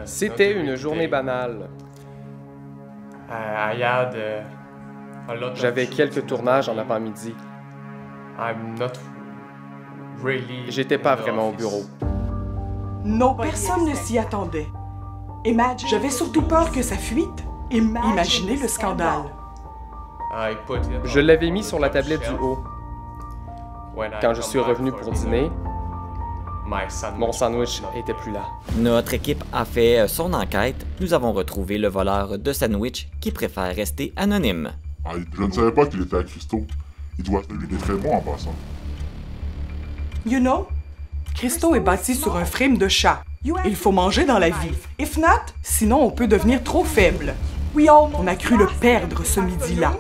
C'était une journée banale. J'avais quelques tournages en avant-midi. J'étais pas vraiment au bureau. Non, personne ne s'y attendait. J'avais surtout peur que ça fuite. Imaginez le scandale. Je l'avais mis sur la tablette du haut. Quand je suis revenu pour dîner, mon sandwich était plus là. Notre équipe a fait son enquête. Nous avons retrouvé le voleur de sandwich qui préfère rester anonyme. Je ne savais pas qu'il était à Christo. Il est très bon en passant. You know, Christo est bâti sur un frame de chat. Il faut manger dans la vie. If not, sinon on peut devenir trop faible. On a cru le perdre ce midi-là.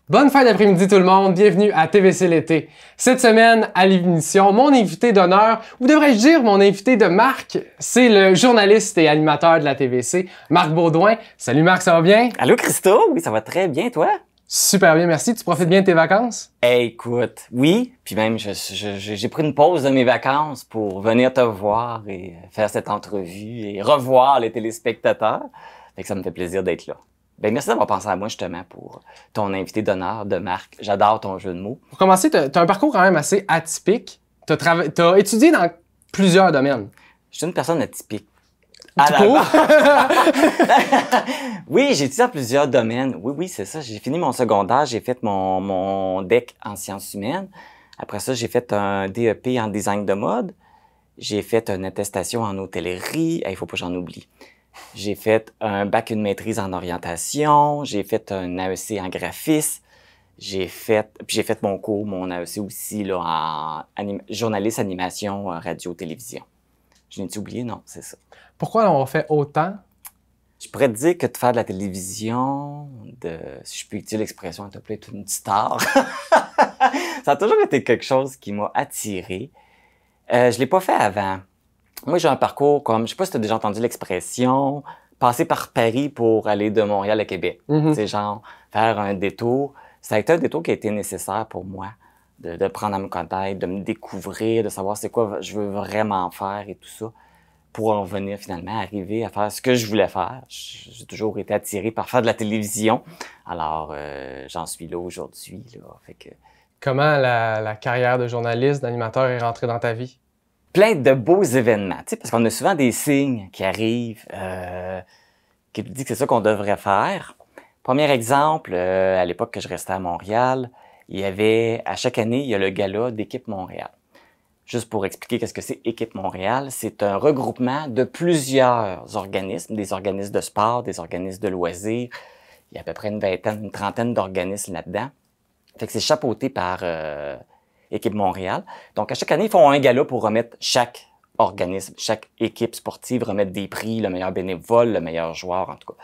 Bonne fin d'après-midi tout le monde, bienvenue à TVC l'été. Cette semaine, à l'émission, mon invité d'honneur, ou devrais-je dire mon invité de marque, c'est le journaliste et animateur de la TVC, Marc Baudouin. Salut Marc, ça va bien? Allô Christo? Oui, ça va très bien, toi? Super bien, merci. Tu profites bien de tes vacances? Hey, écoute, oui, puis même j'ai pris une pause de mes vacances pour venir te voir et faire cette entrevue et revoir les téléspectateurs. Fait que ça me fait plaisir d'être là. Ben, merci d'avoir pensé à moi justement pour ton invité d'honneur de Marc. J'adore ton jeu de mots. Pour commencer, tu as un parcours quand même assez atypique. Tu as étudié dans plusieurs domaines. Je suis une personne atypique. Tout court? Oui, j'ai étudié dans plusieurs domaines. Oui, c'est ça. J'ai fini mon secondaire, j'ai fait mon DEC en sciences humaines. Après ça, j'ai fait un DEP en design de mode. J'ai fait une attestation en hôtellerie. Il faut pas que j'en oublie. J'ai fait un bac, une maîtrise en orientation. J'ai fait un AEC en graphisme. J'ai fait mon cours, mon AEC aussi, là, en journaliste, animation, radio, télévision. Je n'ai-tu oublié? Non, c'est ça. Pourquoi on fait autant? Je pourrais te dire que de faire de la télévision, si je peux utiliser l'expression, être appelé une star, ça a toujours été quelque chose qui m'a attiré. Je l'ai pas fait avant. Moi, j'ai un parcours comme, je sais pas si tu as déjà entendu l'expression, passer par Paris pour aller de Montréal à Québec. C'est genre, faire un détour. Ça a été un détour qui a été nécessaire pour moi, de prendre à me connaître, de me découvrir, de savoir c'est quoi je veux vraiment faire et tout ça, pour en venir finalement arriver à faire ce que je voulais faire. J'ai toujours été attiré par faire de la télévision. Alors, j'en suis là aujourd'hui. Fait que... Comment la carrière de journaliste, d'animateur est rentrée dans ta vie? Plein de beaux événements, tu sais, parce qu'on a souvent des signes qui arrivent, qui nous disent que c'est ça qu'on devrait faire. Premier exemple, à l'époque que je restais à Montréal, il y avait, à chaque année, il y a le gala d'Équipe Montréal. Juste pour expliquer qu'est-ce que c'est Équipe Montréal, c'est un regroupement de plusieurs organismes, des organismes de sport, des organismes de loisirs. Il y a à peu près une trentaine d'organismes là-dedans. Fait que c'est chapeauté par Équipe Montréal. Donc, à chaque année, ils font un gala pour remettre chaque organisme, chaque équipe sportive, remettre des prix, le meilleur bénévole, le meilleur joueur, en tout cas.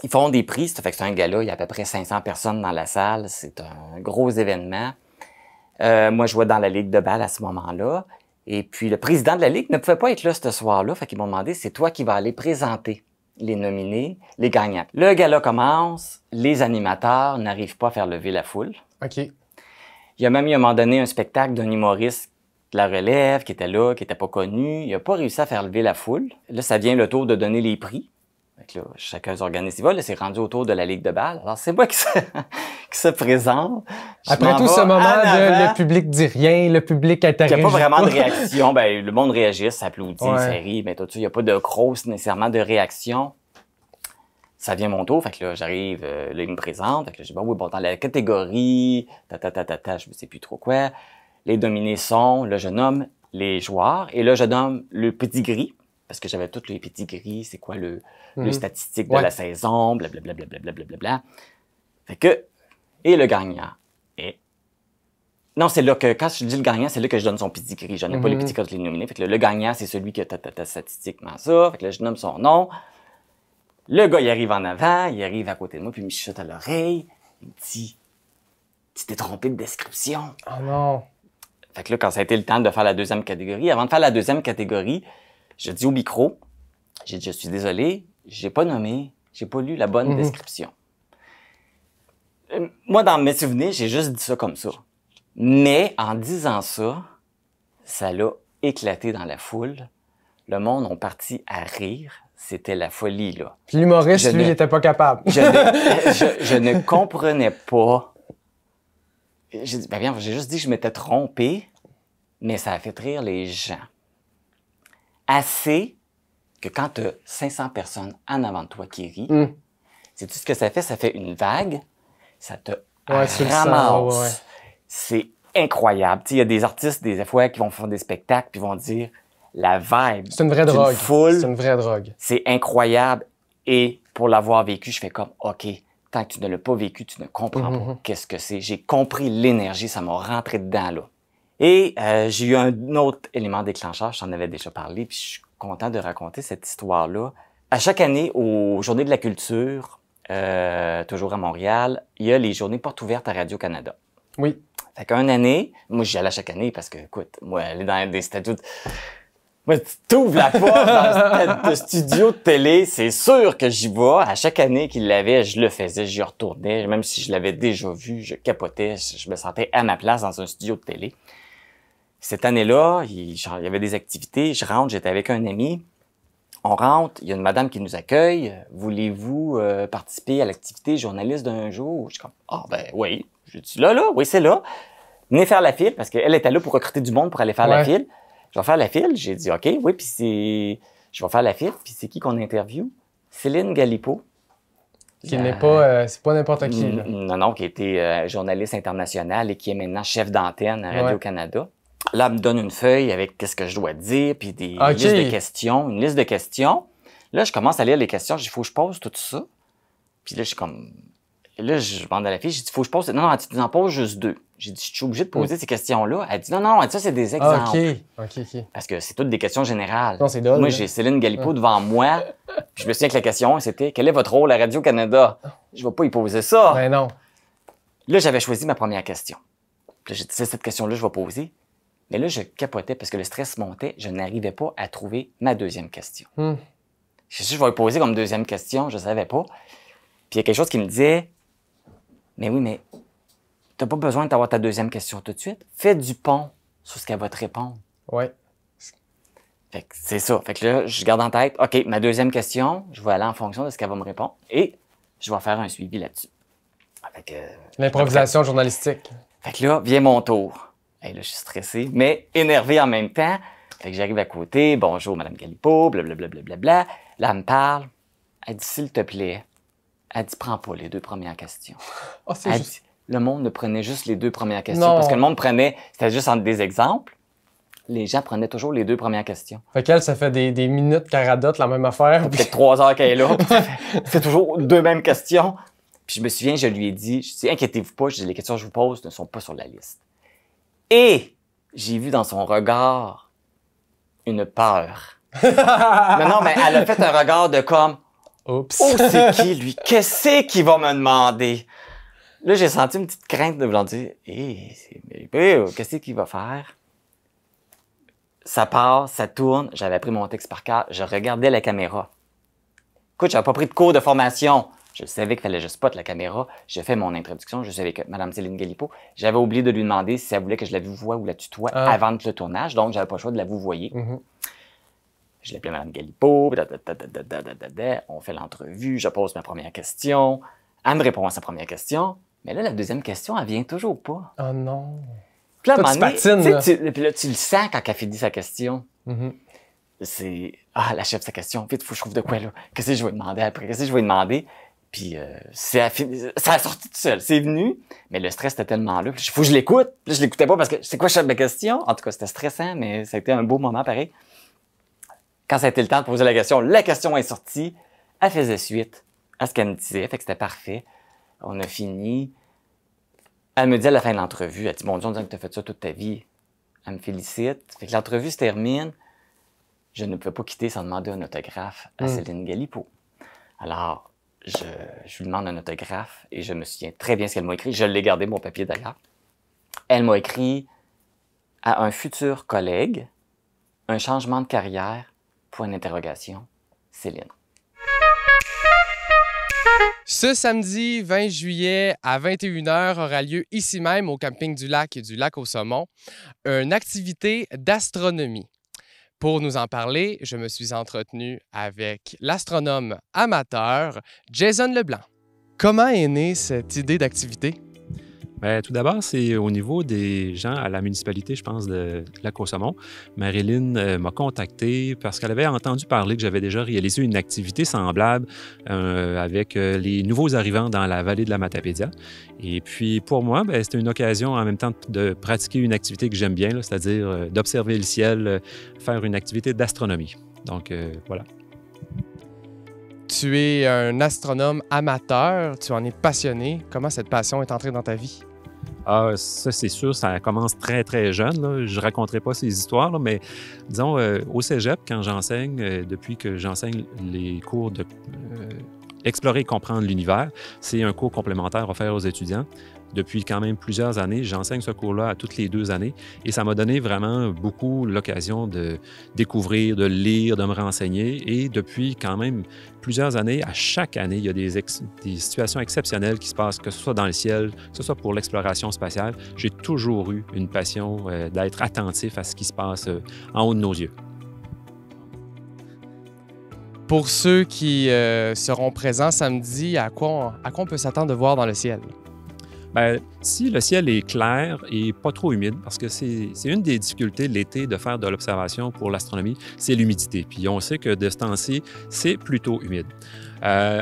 Ils font des prix, ça fait que c'est un gala, il y a à peu près 500 personnes dans la salle, c'est un gros événement. Moi, je jouais dans la Ligue de balle à ce moment-là. Et puis, le président de la Ligue ne pouvait pas être là ce soir-là, fait qu'ils m'ont demandé, c'est toi qui vas aller présenter les nominés, les gagnants. Le gala commence, les animateurs n'arrivent pas à faire lever la foule. OK. Il y a même eu à un moment donné un spectacle d'un humoriste de la relève qui était là, qui n'était pas connu. Il n'a pas réussi à faire lever la foule. Là, ça vient le tour de donner les prix. Fait que là, chacun s'organise. Là, c'est rendu autour de la Ligue de balle. Alors, c'est moi qui se présente. Après tout ce moment de le public dit rien, le public interagit. Il n'y a pas vraiment de réaction. Ben, le monde réagit, s'applaudit, ça rit, mais tout ça, il n'y a pas de grosse nécessairement de réaction. Ça vient mon tour, fait que là, j'arrive, là, il me présente, fait que là, je dis, bon, dans la catégorie, je ne sais plus trop quoi, les dominés sont, là, je nomme les joueurs, et là, je nomme le pedigree, parce que j'avais tous les pedigrees, c'est quoi le statistique de la saison, blablabla. Fait que, et le gagnant est Non, c'est là que, quand je dis le gagnant, c'est là que je donne son pedigree. Je n'ai pas le pedigree quand je l'ai nominé. Fait que le gagnant, c'est celui qui a statistiquement ça. Fait que là, je nomme son nom. Le gars, il arrive en avant, il arrive à côté de moi, puis il me chuchote à l'oreille. Il me dit, tu t'es trompé de description. Oh non. Fait que là, quand ça a été le temps de faire la deuxième catégorie, avant de faire la deuxième catégorie, je dis au micro, j'ai dit, je suis désolé, j'ai pas nommé, j'ai pas lu la bonne description. Moi, dans mes souvenirs, j'ai juste dit ça comme ça. Mais en disant ça, ça l'a éclaté dans la foule. Le monde ont parti à rire. C'était la folie, là. Puis l'humoriste, lui, il était pas capable. Je ne comprenais pas. J'ai dit, ben bien, j'ai juste dit que je m'étais trompé, mais ça a fait rire les gens. Assez que quand tu as 500 personnes en avant de toi qui rient, sais-tu ce que ça fait? Ça fait une vague, ça te ramasse. Ouais. C'est incroyable. Il y a des artistes, des fois, qui vont faire des spectacles puis vont dire la vibe. C'est une vraie drogue. C'est une vraie drogue. C'est incroyable. Et pour l'avoir vécu, je fais comme, OK, tant que tu ne l'as pas vécu, tu ne comprends pas qu'est-ce que c'est. J'ai compris l'énergie, ça m'a rentré dedans, là. Et j'ai eu un autre élément déclencheur, je t'en avais déjà parlé, puis je suis content de raconter cette histoire-là. À chaque année, aux Journées de la culture, toujours à Montréal, il y a les Journées portes ouvertes à Radio-Canada. Oui. Fait qu'une année, moi j'y allais chaque année parce que, écoute, moi, aller dans des statuts... Moi, tu t'ouvres la porte dans un studio de télé, c'est sûr que j'y vais. À chaque année qu'il l'avait, je le faisais, j'y retournais. Même si je l'avais déjà vu, je capotais, je me sentais à ma place dans un studio de télé. Cette année-là, il y avait des activités. Je rentre, j'étais avec un ami. On rentre, il y a une madame qui nous accueille. Voulez-vous participer à l'activité journaliste d'un jour? Je suis comme, ah ben oui. Je dis, là, oui, c'est là. Venez faire la file, parce qu'elle était là pour recruter du monde pour aller faire la file. Je vais faire la file. J'ai dit, OK, oui, puis je vais faire la file. Puis c'est qui qu'on interview? Céline Galipo. Qui n'est pas, c'est pas n'importe qui. Là. Non, qui était journaliste internationale et qui est maintenant chef d'antenne à Radio-Canada. Là, elle me donne une feuille avec qu'est-ce que je dois dire, puis des listes de questions, une liste de questions. Là, je commence à lire les questions. Je dis, il faut que je pose tout ça. Puis là, je suis comme... Là, je demande à la fille, j'ai dit, il faut que je pose... Non, tu en poses juste 2. J'ai dit, je suis obligé de poser ces questions-là. Elle dit, non, elle dit, ça, c'est des exemples. OK. Parce que c'est toutes des questions générales. Non, c'est drôle. Moi, j'ai Céline Galipo devant moi. Puis je me souviens que la question, c'était, quel est votre rôle à Radio-Canada? Je ne vais pas y poser ça. Ben non. Là, j'avais choisi ma première question. Puis là, j'ai dit, c'est cette question-là, je vais poser. Mais là, je capotais parce que le stress montait. Je n'arrivais pas à trouver ma deuxième question. Je suis je vais lui poser comme deuxième question. Je ne savais pas. Puis il y a quelque chose qui me disait, mais oui, mais t'as pas besoin d'avoir ta deuxième question tout de suite. Fais du pont sur ce qu'elle va te répondre. Oui. Fait que c'est ça. Fait que là, je garde en tête, OK, ma deuxième question, je vais aller en fonction de ce qu'elle va me répondre et je vais faire un suivi là-dessus. L'improvisation journalistique. Fait que là, vient mon tour. Et là, je suis stressé, mais énervé en même temps. Fait que j'arrive à côté. Bonjour, Madame Galipo, blablabla. Là, elle me parle. Elle dit, s'il te plaît. Elle dit, prends pas les 2 premières questions. Oh, c'est juste... dit, le monde ne prenait juste les 2 premières questions. Parce que le monde prenait, c'était juste entre des exemples. Les gens prenaient toujours les 2 premières questions. Fait qu'elle, ça fait des minutes qu'elle radote la même affaire. Peut-être 3 heures qu'elle est là. C'est toujours 2 mêmes questions. Puis je me souviens, je lui ai dit, inquiétez-vous pas, je dis, les questions que je vous pose ne sont pas sur la liste. Et j'ai vu dans son regard une peur. non, mais elle a fait un regard de comme, oups. Oh, c'est qui, lui? Qu'est-ce qu'il va me demander? Là, j'ai senti une petite crainte de vouloir dire, qu'est-ce qu'il va faire? Ça part, ça tourne. J'avais appris mon texte par cœur. Je regardais la caméra. Écoute, j'avais pas pris de cours de formation. Je savais qu'il fallait que je spotte la caméra. J'ai fait mon introduction. Je savais que Mme Céline Galipo, j'avais oublié de lui demander si elle voulait que je la vouvoie ou la tutoie avant le tournage. Donc, j'avais pas le choix de la vouvoyer. Je l'appelais Mme Galipo. On fait l'entrevue. Je pose ma première question. Elle me répond à sa première question. Mais là, la deuxième question, elle vient toujours pas. Oh non. Puis là, toi, tu patines, là. Puis là, tu le sens quand elle finit sa question. C'est, la chef, sa question. Vite, faut que je trouve de quoi, là. Qu'est-ce que je vais demander après? Qu'est-ce que je vais demander? Puis, ça a sorti tout seul. C'est venu, mais le stress était tellement là. Puis, faut que je l'écoute. Puis, je l'écoutais pas parce que c'est quoi ma question? En tout cas, c'était stressant, mais ça a été un beau moment pareil. Quand ça a été le temps de poser la question est sortie. Elle faisait suite à ce qu'elle me disait. Fait que c'était parfait. On a fini. Elle me dit à la fin de l'entrevue, elle dit « Mon Dieu, on dirait que tu as fait ça toute ta vie. » Elle me félicite. Fait que l'entrevue se termine. Je ne peux pas quitter sans demander un autographe à Céline Galipeau. Alors, je lui demande un autographe et je me souviens très bien ce qu'elle m'a écrit. Je l'ai gardé, mon papier d'ailleurs. Elle m'a écrit à un futur collègue, un changement de carrière, point d'interrogation, Céline. Ce samedi 20 juillet à 21h aura lieu ici même au camping du Lac au Saumon, une activité d'astronomie. Pour nous en parler, je me suis entretenu avec l'astronome amateur Jason Leblanc. Comment est née cette idée d'activité? Bien, tout d'abord, c'est au niveau des gens à la municipalité, je pense, de Lac-au-Saumon. Marilyn m'a contacté parce qu'elle avait entendu parler que j'avais déjà réalisé une activité semblable avec les nouveaux arrivants dans la vallée de la Matapédia. Et puis, pour moi, c'était une occasion en même temps de pratiquer une activité que j'aime bien, c'est-à-dire d'observer le ciel, faire une activité d'astronomie. Donc, voilà. Tu es un astronome amateur, tu en es passionné. Comment cette passion est entrée dans ta vie? Ah, ça, c'est sûr, ça commence très, très jeune. Là. Je ne raconterai pas ces histoires, là, mais disons, au cégep, quand j'enseigne, depuis que j'enseigne les cours de Explorer et comprendre l'univers, c'est un cours complémentaire offert aux étudiants. Depuis quand même plusieurs années, j'enseigne ce cours-là à toutes les 2 années et ça m'a donné vraiment beaucoup l'occasion de découvrir, de lire, de me renseigner. Et depuis quand même plusieurs années, à chaque année, il y a des situations exceptionnelles qui se passent, que ce soit dans le ciel, que ce soit pour l'exploration spatiale. J'ai toujours eu une passion d'être attentif à ce qui se passe en haut de nos yeux. Pour ceux qui seront présents samedi, à quoi on peut s'attendre de voir dans le ciel? Bien, si le ciel est clair et pas trop humide, parce que c'est une des difficultés de l'été de faire de l'observation pour l'astronomie, c'est l'humidité. Puis on sait que de ce temps-ci, c'est plutôt humide.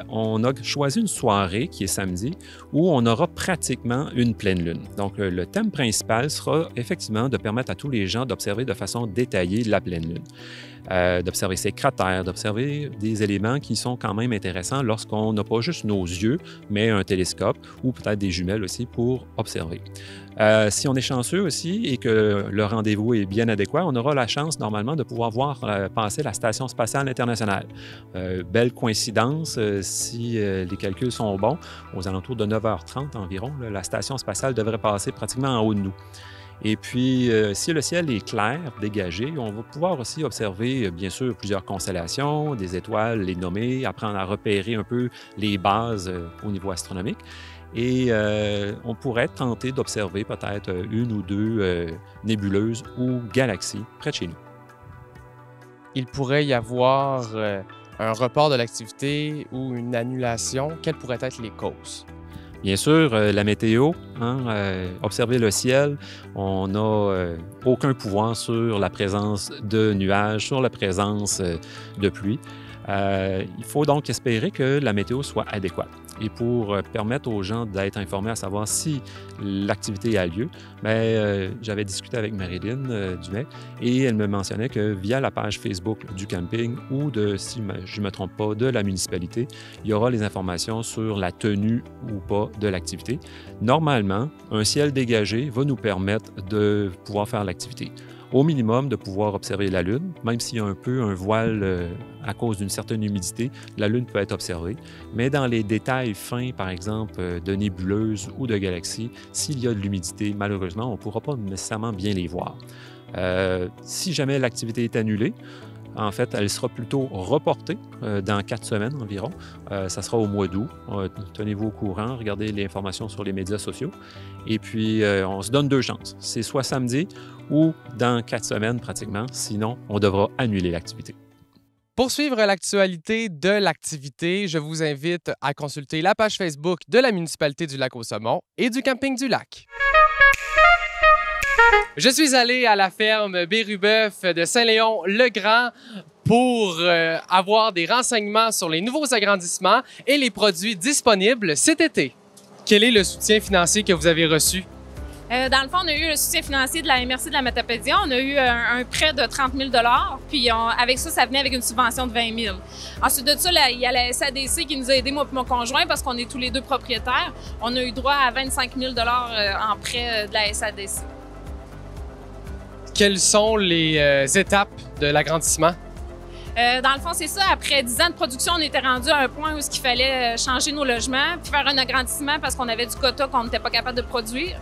On a choisi une soirée qui est samedi où on aura pratiquement une pleine lune. Donc, le thème principal sera effectivement de permettre à tous les gens d'observer de façon détaillée la pleine lune. D'observer ses cratères, d'observer des éléments qui sont quand même intéressants lorsqu'on n'a pas juste nos yeux, mais un télescope ou peut-être des jumelles aussi pour observer. Si on est chanceux aussi et que le rendez-vous est bien adéquat, on aura la chance normalement de pouvoir voir passer la Station spatiale internationale. Belle coïncidence, si les calculs sont bons, aux alentours de 9h30 environ, la Station spatiale devrait passer pratiquement en haut de nous. Et puis, si le ciel est clair, dégagé, on va pouvoir aussi observer, bien sûr, plusieurs constellations, des étoiles, les nommer, apprendre à repérer un peu les bases au niveau astronomique. Et on pourrait tenter d'observer peut-être 1 ou 2 nébuleuses ou galaxies près de chez nous. Il pourrait y avoir un report de l'activité ou une annulation. Quelles pourraient être les causes? Bien sûr, la météo, observer le ciel, on n'a aucun pouvoir sur la présence de nuages, sur la présence de pluie. Il faut donc espérer que la météo soit adéquate. Et pour permettre aux gens d'être informés à savoir si l'activité a lieu, j'avais discuté avec Marilyn Dumais et elle me mentionnait que via la page Facebook du camping ou si je ne me trompe pas, de la municipalité, il y aura les informations sur la tenue ou pas de l'activité. Normalement, un ciel dégagé va nous permettre de pouvoir faire l'activité. Au minimum, de pouvoir observer la Lune, même s'il y a un peu un voile à cause d'une certaine humidité, la Lune peut être observée. Mais dans les détails fins, par exemple, de nébuleuses ou de galaxies, s'il y a de l'humidité, malheureusement, on ne pourra pas nécessairement bien les voir. Si jamais l'activité est annulée, en fait, elle sera plutôt reportée dans 4 semaines environ. Ça sera au mois d'août. Tenez-vous au courant, regardez les informations sur les médias sociaux. Et puis, on se donne 2 chances. C'est soit samedi ou dans 4 semaines pratiquement. Sinon, on devra annuler l'activité. Pour suivre l'actualité de l'activité, je vous invite à consulter la page Facebook de la municipalité du Lac-au-Saumon et du camping du Lac. Je suis allé à la ferme Bérubeuf de Saint-Léon-le-Grand pour avoir des renseignements sur les nouveaux agrandissements et les produits disponibles cet été. Quel est le soutien financier que vous avez reçu? Dans le fond, on a eu le soutien financier de la MRC de la Matapédia. On a eu un prêt de 30 000 puis avec ça venait avec une subvention de 20 000 Ensuite de ça, il y a la SADC qui nous a aidés, moi et mon conjoint, parce qu'on est tous les deux propriétaires. On a eu droit à 25 000 en prêt de la SADC. Quelles sont les étapes de l'agrandissement? Dans le fond, c'est ça. Après 10 ans de production, on était rendu à un point où il fallait changer nos logements puis faire un agrandissement parce qu'on avait du quota qu'on n'était pas capable de produire.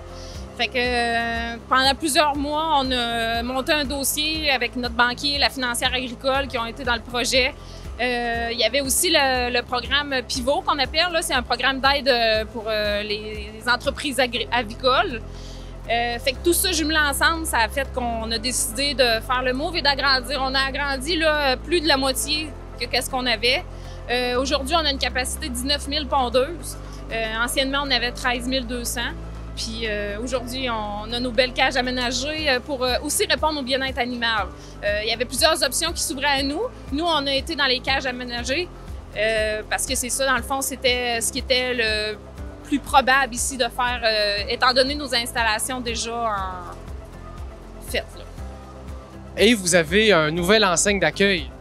Fait que pendant plusieurs mois, on a monté un dossier avec notre banquier, la financière agricole, qui ont été dans le projet. Il y avait aussi le programme Pivot qu'on appelle. C'est un programme d'aide pour les entreprises avicoles. Fait que tout ça jumelé ensemble, ça a fait qu'on a décidé de faire le move et d'agrandir. On a agrandi là, plus de la moitié que qu'est-ce qu'on avait. Aujourd'hui, on a une capacité de 19 000 pondeuses. Anciennement, on avait 13 200. Puis aujourd'hui, on a nos belles cages aménagées pour aussi répondre au bien-être animal. Il y avait plusieurs options qui s'ouvraient à nous. Nous, on a été dans les cages aménagées parce que c'est ça, dans le fond, c'était ce qui était le plus probable ici de faire, étant donné nos installations déjà faites. Là. Et vous avez un nouvel enseigne d'accueil.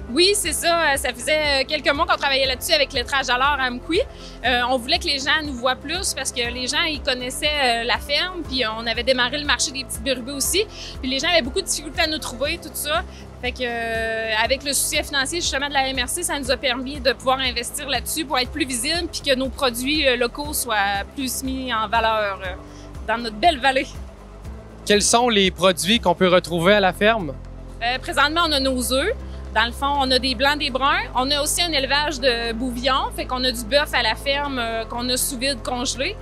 Oui, c'est ça. Ça faisait quelques mois qu'on travaillait là-dessus avec Lettrage à l'or à Amqui. On voulait que les gens nous voient plus parce que les gens, ils connaissaient la ferme, puis on avait démarré le marché des petites bérubés aussi. Puis les gens avaient beaucoup de difficultés à nous trouver, tout ça. Fait que avec le soutien financier justement de la MRC, ça nous a permis de pouvoir investir là-dessus pour être plus visible puis que nos produits locaux soient plus mis en valeur dans notre belle vallée. Quels sont les produits qu'on peut retrouver à la ferme? Présentement, on a nos œufs. Dans le fond, on a des blancs, des bruns. On a aussi un élevage de bouvillons, fait qu'on a du bœuf à la ferme qu'on a sous vide congelé.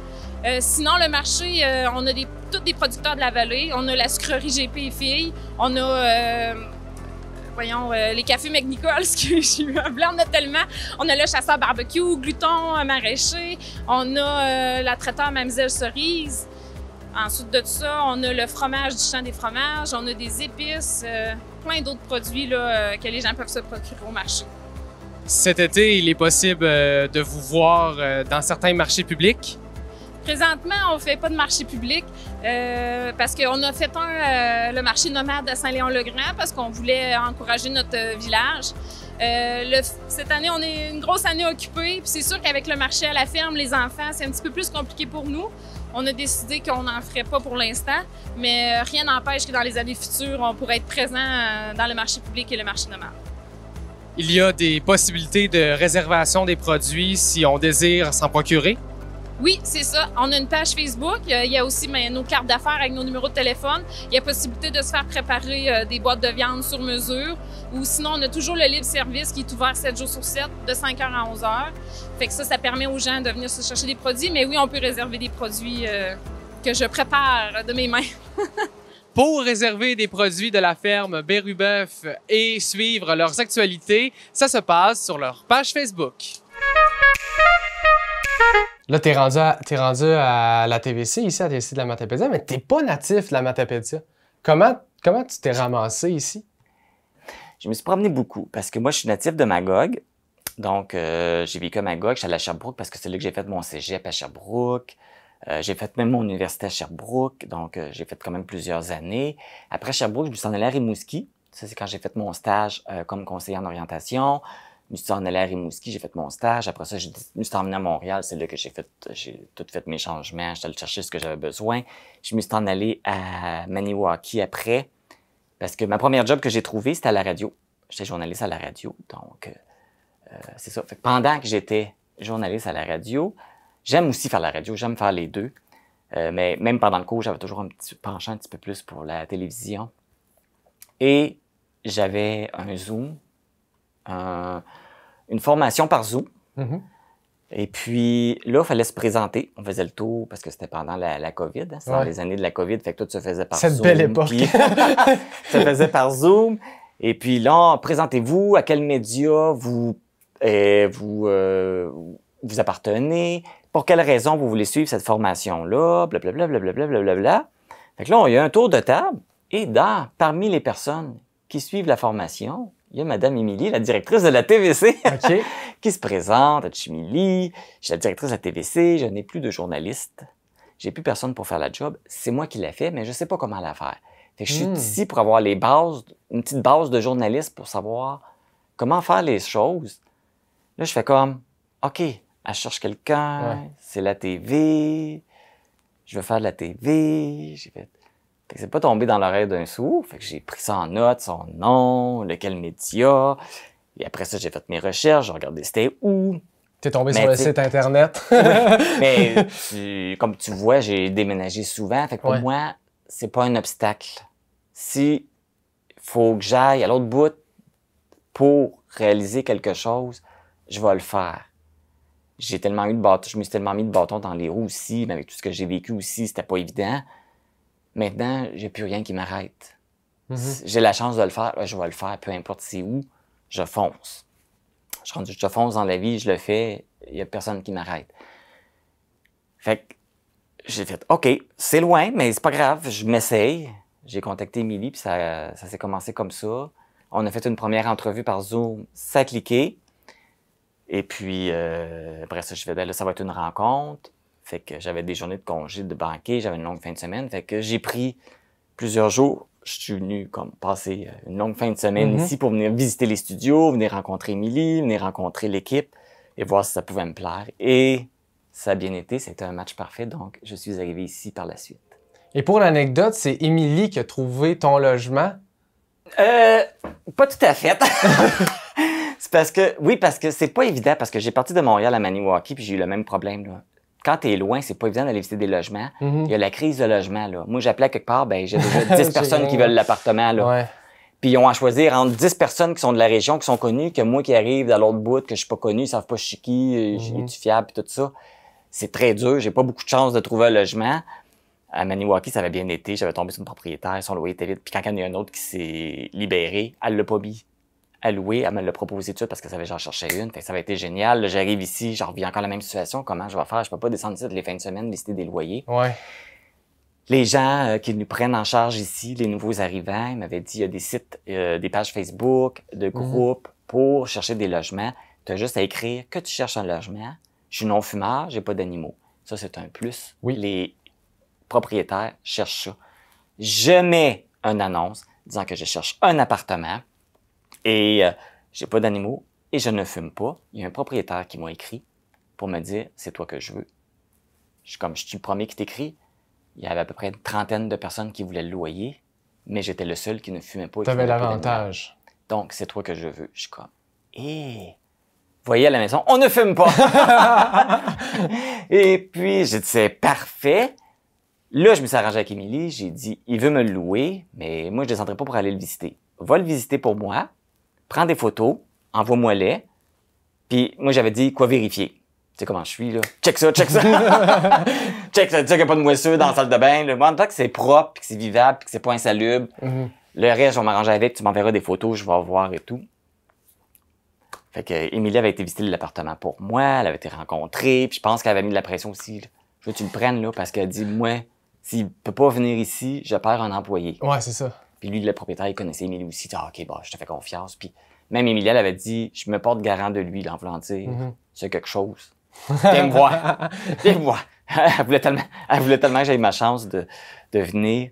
Sinon, le marché, on a tous des producteurs de la vallée. On a la sucrerie GP et Filles. On a, les cafés McNichols, je suis blanc, on a tellement. On a le chasseur barbecue, glouton maraîcher. On a la traiteur Mamzelle Cerise. Ensuite de ça, on a le fromage du champ des fromages. On a des épices. Plein d'autres produits là, que les gens peuvent se procurer au marché. Cet été, il est possible de vous voir dans certains marchés publics? Présentement, on ne fait pas de marché public parce qu'on a fait le marché nomade à Saint-Léon-le-Grand parce qu'on voulait encourager notre village. Cette année, on est une grosse année occupée. Puis c'est sûr qu'avec le marché à la ferme, les enfants, c'est un petit peu plus compliqué pour nous. On a décidé qu'on n'en ferait pas pour l'instant, mais rien n'empêche que dans les années futures, on pourrait être présent dans le marché public et le marché nomade. Il y a des possibilités de réservation des produits si on désire s'en procurer? Oui, c'est ça. On a une page Facebook. Il y a aussi nos cartes d'affaires avec nos numéros de téléphone. Il y a possibilité de se faire préparer des boîtes de viande sur mesure. Ou sinon, on a toujours le libre-service qui est ouvert 7 jours sur 7, de 5h à 11h. Fait que ça permet aux gens de venir se chercher des produits. Mais oui, on peut réserver des produits que je prépare de mes mains. Pour réserver des produits de la ferme Béruboeuf et suivre leurs actualités, ça se passe sur leur page Facebook. Là, t'es rendu à la TVC, ici, à la TVC de la Matapédia, mais t'es pas natif de la Matapédia. Comment tu t'es ramassé ici? Je me suis promené beaucoup parce que moi, je suis natif de Magog. Donc, j'ai vécu à Magog. Je suis allé à Sherbrooke parce que c'est là que j'ai fait mon cégep à Sherbrooke. J'ai fait même mon université à Sherbrooke. Donc, j'ai fait quand même plusieurs années. Après Sherbrooke, je me suis en allé à Rimouski. Ça, c'est quand j'ai fait mon stage comme conseiller en orientation. Je me suis en allé à Rimouski, j'ai fait mon stage. Après ça, je me suis emmené à Montréal. C'est là que j'ai tout fait mes changements. J'étais allé chercher ce que j'avais besoin. Je me suis en allé à Maniwaki après. Parce que ma première job que j'ai trouvée, c'était à la radio. J'étais journaliste à la radio. Donc, c'est ça. Fait que pendant que j'étais journaliste à la radio, j'aime aussi faire la radio. J'aime faire les deux. Mais même pendant le cours, j'avais toujours un petit penchant un petit peu plus pour la télévision. Et j'avais un Zoom. Une formation par Zoom. Mm-hmm. Et puis là, il fallait se présenter. On faisait le tour parce que c'était pendant la COVID. Hein, c'était dans les années de la COVID, fait que tout se faisait par Zoom. Cette belle époque. Puis, ça se faisait par Zoom. Et puis là, présentez-vous, à quel média vous appartenez, pour quelle raison vous voulez suivre cette formation-là, blablabla, blablabla, blablabla. Fait que là, il y a un tour de table et parmi les personnes qui suivent la formation, il y a Mme Émilie, la directrice de la TVC, qui se présente. Je suis Émilie, je suis la directrice de la TVC, je n'ai plus de journaliste. j'ai plus personne pour faire la job. C'est moi qui l'ai fait, mais je sais pas comment la faire. Fait que je suis ici pour avoir les bases, une petite base de journaliste pour savoir comment faire les choses. Là, je fais comme, OK, elle cherche quelqu'un, c'est la TV, je veux faire de la TV. J'ai fait que c'est pas tombé dans l'oreille d'un sourd. Fait que j'ai pris ça en note, son nom, lequel média. Et après ça, j'ai fait mes recherches, j'ai regardé c'était où. T'es tombé sur le site Internet. Oui, mais comme tu vois, j'ai déménagé souvent. Fait que pour moi, c'est pas un obstacle. Si faut que j'aille à l'autre bout pour réaliser quelque chose, je vais le faire. J'ai tellement eu de bâton, je me suis tellement mis de bâton dans les roues aussi, mais avec tout ce que j'ai vécu aussi, c'était pas évident. Maintenant, j'ai plus rien qui m'arrête. J'ai la chance de le faire, je vais le faire, peu importe c'est où, je fonce. Je fonce dans la vie, je le fais, il y a personne qui m'arrête. Fait que j'ai fait, OK, c'est loin, mais c'est pas grave, je m'essaye. J'ai contacté Émilie, puis ça s'est commencé comme ça. On a fait une première entrevue par Zoom, ça a cliqué. Et puis, après ça, je fais, ben là, ça va être une rencontre. Fait que j'avais des journées de congé de banquier, j'avais une longue fin de semaine. Fait que j'ai pris plusieurs jours. Je suis venu comme passer une longue fin de semaine ici pour venir visiter les studios, venir rencontrer Émilie, venir rencontrer l'équipe et voir si ça pouvait me plaire. Et ça a bien été, c'était un match parfait, donc je suis arrivé ici par la suite. Et pour l'anecdote, c'est Émilie qui a trouvé ton logement? Pas tout à fait. C'est parce que c'est pas évident, parce que j'ai parti de Montréal à Maniwaki, puis j'ai eu le même problème, là. Quand t'es loin, c'est pas évident d'aller visiter des logements. Il y a la crise de logement, là. Moi, j'appelais quelque part, ben j'ai déjà 10 personnes qui veulent l'appartement, là. Puis ils ont à choisir entre 10 personnes qui sont de la région, qui sont connues, que moi qui arrive dans l'autre bout, que je suis pas connu, ils savent pas je suis qui, es-tu fiable, puis tout ça. C'est très dur. J'ai pas beaucoup de chance de trouver un logement. À Maniwaki, ça avait bien été. J'avais tombé sur une propriétaire, son loyer était vite. Puis quand il y en a un autre qui s'est libéré, elle l'a pas mis à louer. Elle me l'a proposé tout de suite parce que j'en cherchais une. Fait que ça avait été génial. Là, j'arrive ici, j'en reviens encore la même situation. Comment je vais faire? Je peux pas descendre ici les fins de semaine, visiter des loyers. Les gens qui nous prennent en charge ici, les nouveaux arrivants, ils m'avaient dit il y a des sites, des pages Facebook, de groupes pour chercher des logements. Tu as juste à écrire que tu cherches un logement. Je suis non-fumeur, j'ai pas d'animaux. Ça, c'est un plus. Les propriétaires cherchent ça. Je mets une annonce disant que je cherche un appartement et j'ai pas d'animaux et je ne fume pas. Il y a un propriétaire qui m'a écrit pour me dire c'est toi que je veux. Je suis le premier qui t'écrit. Il y avait à peu près une trentaine de personnes qui voulaient le loyer, mais j'étais le seul qui ne fumait pas. Tu avais l'avantage. Donc, c'est toi que je veux. Je suis comme, vous voyez à la maison, on ne fume pas. Et puis, j'ai dit, c'est parfait. Là, je me suis arrangé avec Émilie. J'ai dit, il veut me le louer, mais moi, je ne descendrai pas pour aller le visiter. Va le visiter pour moi, prends des photos, envoie-moi-les. Puis, moi, j'avais dit, quoi vérifier? Tu sais comment je suis, là. Check ça, check ça. Check ça, qu'il n'y a pas de moissure dans la salle de bain. Moi, en tant que c'est propre, puis que c'est vivable, puis que c'est pas insalubre. Le reste, je vais m'arranger avec. Tu m'enverras des photos, je vais voir et tout. Fait que Émilie avait été visiter l'appartement pour moi, elle avait été rencontrée, puis je pense qu'elle avait mis de la pression aussi. Là. Je veux que tu le prennes, là, parce qu'elle dit, moi, s'il peut pas venir ici, je perds un employé. Ouais, c'est ça. Puis lui, le propriétaire, il connaissait Émilie aussi. Ah, OK, bah, je te fais confiance. Puis même Émilie, elle avait dit, je me porte garant de lui, là, en voulant dire, c'est quelque chose. Viens me voir. Viens me voir. Elle voulait tellement que j'aie ma chance de venir.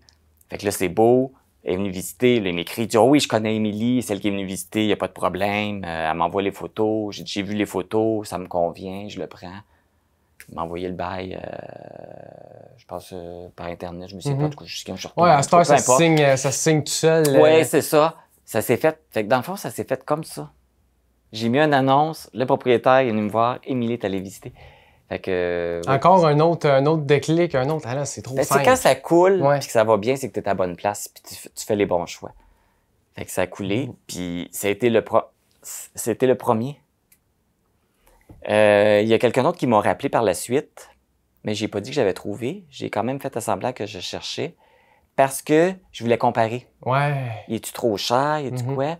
Fait que là, c'est beau. Elle est venue visiter, là, il m'écrit, il dit, oh oui, je connais Émilie, celle qui est venue visiter, il n'y a pas de problème. Elle m'envoie les photos, j'ai vu les photos, ça me convient, je le prends. Il m'a envoyé le bail, je pense, par Internet, je me sais pas, du coup, je suis retourné. Ouais, à cette heure, ça se signe tout seul. Ouais, c'est ça. Ça s'est fait. Fait que dans le fond, ça s'est fait comme ça. J'ai mis une annonce, le propriétaire est venu me voir, Émilie est allée visiter. Fait que, encore un autre déclic, un autre. Ah là, c'est trop simple. C'est quand ça coule, puis que ça va bien, c'est que tu es à la bonne place, puis tu fais les bons choix. Fait que ça a coulé, puis ça a été c'était le premier. Il y a quelqu'un d'autre qui m'a rappelé par la suite, mais j'ai pas dit que j'avais trouvé. J'ai quand même fait semblant que je cherchais parce que je voulais comparer. Ouais. Es-tu trop cher? Es-tu quoi?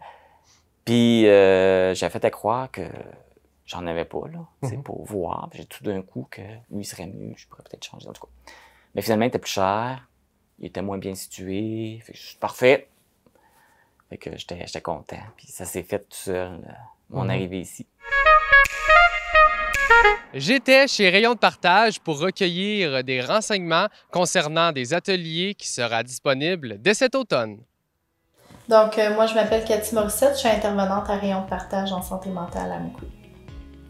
Puis j'ai fait à croire que j'en avais pas, là. C'est pour voir. J'ai tout d'un coup que lui serait mieux, je pourrais peut-être changer, en tout cas. Mais finalement, il était plus cher, il était moins bien situé. Fait que parfait. Fait que j'étais content. Puis ça s'est fait tout seul, mon arrivée ici. J'étais chez Rayon de partage pour recueillir des renseignements concernant des ateliers qui seront disponibles dès cet automne. Donc, moi, je m'appelle Cathy Morissette, je suis intervenante à Rayon de partage en santé mentale à Amqui.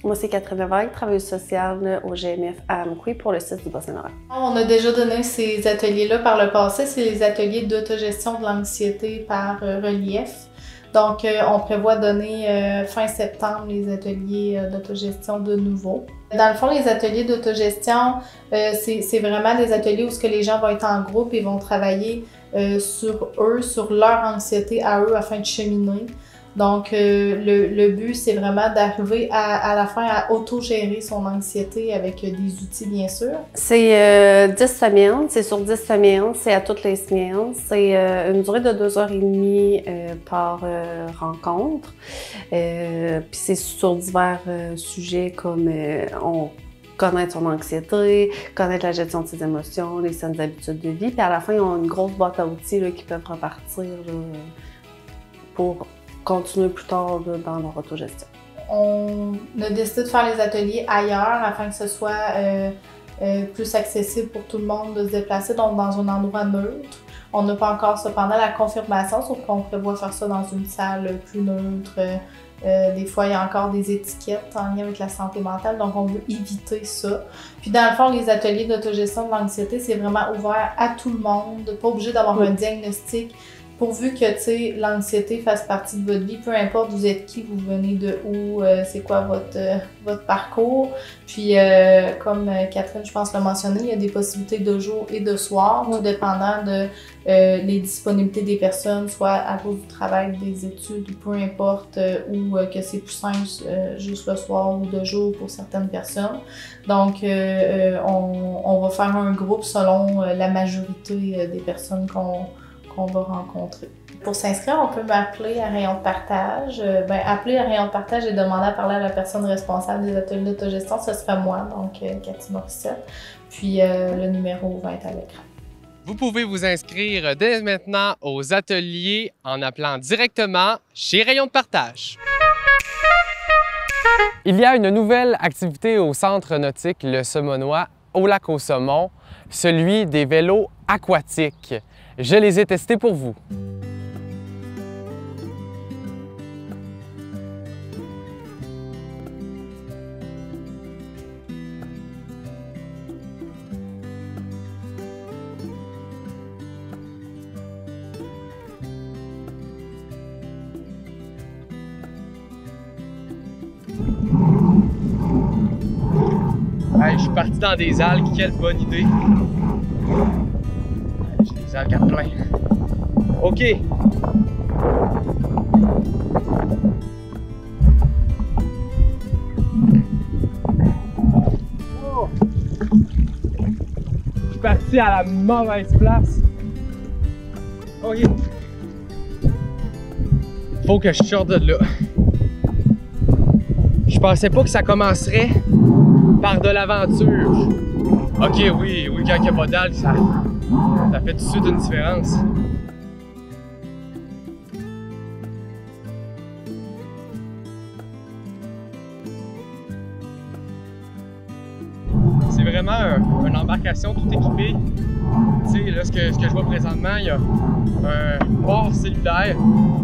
Moi, c'est Catherine Lévesque, travailleuse sociale au GMF à Amqui pour le site du Bas-Saint-Laurent. On a déjà donné ces ateliers-là par le passé. C'est les ateliers d'autogestion de l'anxiété par relief. Donc, on prévoit donner fin septembre les ateliers d'autogestion de nouveau. Dans le fond, les ateliers d'autogestion, c'est vraiment des ateliers où ce que les gens vont être en groupe et vont travailler sur eux, sur leur anxiété à eux afin de cheminer. Donc, le but, c'est vraiment d'arriver à la fin à autogérer son anxiété avec des outils, bien sûr. C'est 10 semaines, c'est sur 10 semaines, c'est à toutes les semaines. C'est une durée de 2h30 par rencontre. Puis c'est sur divers sujets comme connaître son anxiété, connaître la gestion de ses émotions, les saines habitudes de vie. Puis à la fin, ils ont une grosse boîte à outils là, qui peuvent repartir là, pour continuer plus tard là, dans leur autogestion. On a décidé de faire les ateliers ailleurs afin que ce soit plus accessible pour tout le monde de se déplacer, donc dans un endroit neutre. On n'a pas encore cependant la confirmation, sauf qu'on prévoit faire ça dans une salle plus neutre. Des fois, il y a encore des étiquettes en lien avec la santé mentale, donc on veut éviter ça. Puis dans le fond, les ateliers d'autogestion de l'anxiété, c'est vraiment ouvert à tout le monde, pas obligé d'avoir un diagnostic. Pourvu que l'anxiété fasse partie de votre vie, peu importe vous êtes qui, vous venez de où, c'est quoi votre parcours. Puis comme Catherine, je pense, l'a mentionné, il y a des possibilités de jour et de soir, tout dépendant de les disponibilités des personnes, soit à cause du travail, des études, ou peu importe, ou que c'est plus simple juste le soir ou de jour pour certaines personnes. Donc on va faire un groupe selon la majorité des personnes qu'on va rencontrer. Pour s'inscrire, on peut m'appeler à Rayon de partage. Appeler à Rayon de partage et demander à parler à la personne responsable des ateliers d'autogestion, ce sera moi, donc Cathy Morissette. Puis le numéro va être à l'écran. Vous pouvez vous inscrire dès maintenant aux ateliers en appelant directement chez Rayon de partage. Il y a une nouvelle activité au centre nautique Le Semonois, au lac au Saumon, celui des vélos aquatiques. Je les ai testés pour vous. Je suis parti dans des algues, quelle bonne idée! J'ai des algues à plein. OK! Oh. Je suis parti à la mauvaise place. OK. Faut que je sorte de là. Je pensais pas que ça commencerait par de l'aventure. Ok, oui, quand il n'y a pas d'algues, ça fait tout de suite une différence. C'est vraiment une embarcation tout équipée. Tu sais, là, ce que je vois présentement, il y a un port cellulaire.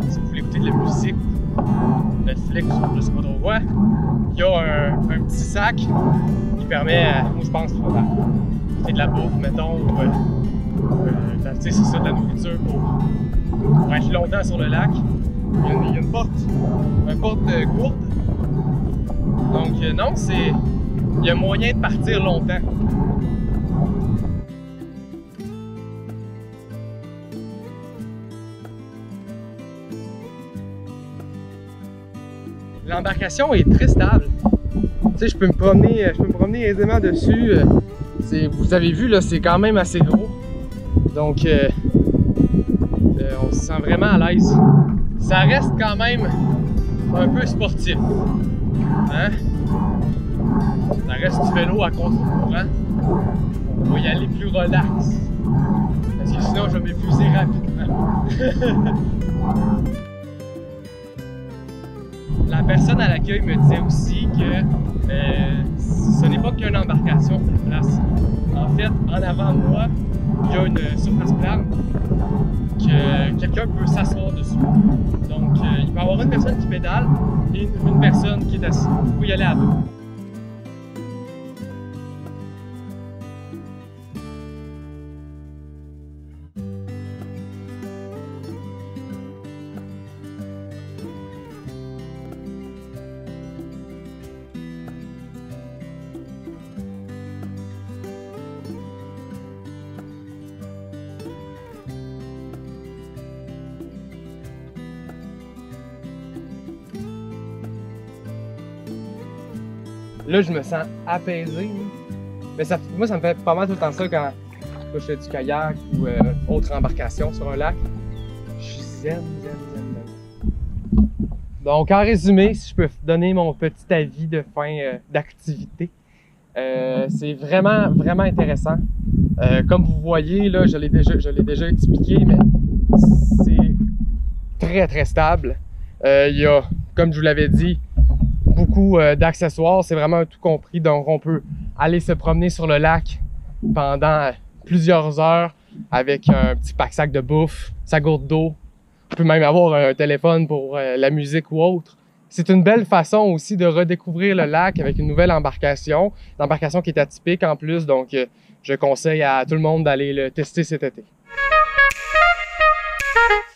Si vous voulez écouter de la musique, Netflix, je sais pas trop quoi. Il y a un petit sac qui permet, moi je pense, de la bouffe, mettons, ou c'est ça, de la nourriture pour être longtemps sur le lac. Il y a une porte gourde. Donc non, il y a moyen de partir longtemps. L'embarcation est très stable. Tu sais, je peux me promener aisément dessus. Vous avez vu, là, c'est quand même assez gros. Donc, on se sent vraiment à l'aise. Ça reste quand même un peu sportif. Hein? Ça reste du vélo à contre-courant. On va y aller plus relax. Parce que sinon, je vais m'épuiser rapidement. La personne à l'accueil me disait aussi que ce n'est pas qu'une embarcation sur place. En fait, en avant de moi, il y a une surface plane que quelqu'un peut s'asseoir dessus. Donc, il peut y avoir une personne qui pédale et une personne qui est assise. Il faut y aller à deux. Là, je me sens apaisé. Mais moi, ça me fait pas mal tout le temps ça quand je fais du kayak ou autre embarcation sur un lac. Je suis zen. Donc, en résumé, si je peux donner mon petit avis de fin d'activité, c'est vraiment intéressant. Comme vous voyez, là, je l'ai déjà expliqué, mais c'est très stable. Il y a, comme je vous l'avais dit, beaucoup d'accessoires, c'est vraiment un tout compris. Donc, on peut aller se promener sur le lac pendant plusieurs heures avec un petit pack-sac de bouffe, sa gourde d'eau. On peut même avoir un téléphone pour la musique ou autre. C'est une belle façon aussi de redécouvrir le lac avec une nouvelle embarcation. Une embarcation qui est atypique en plus, donc je conseille à tout le monde d'aller le tester cet été.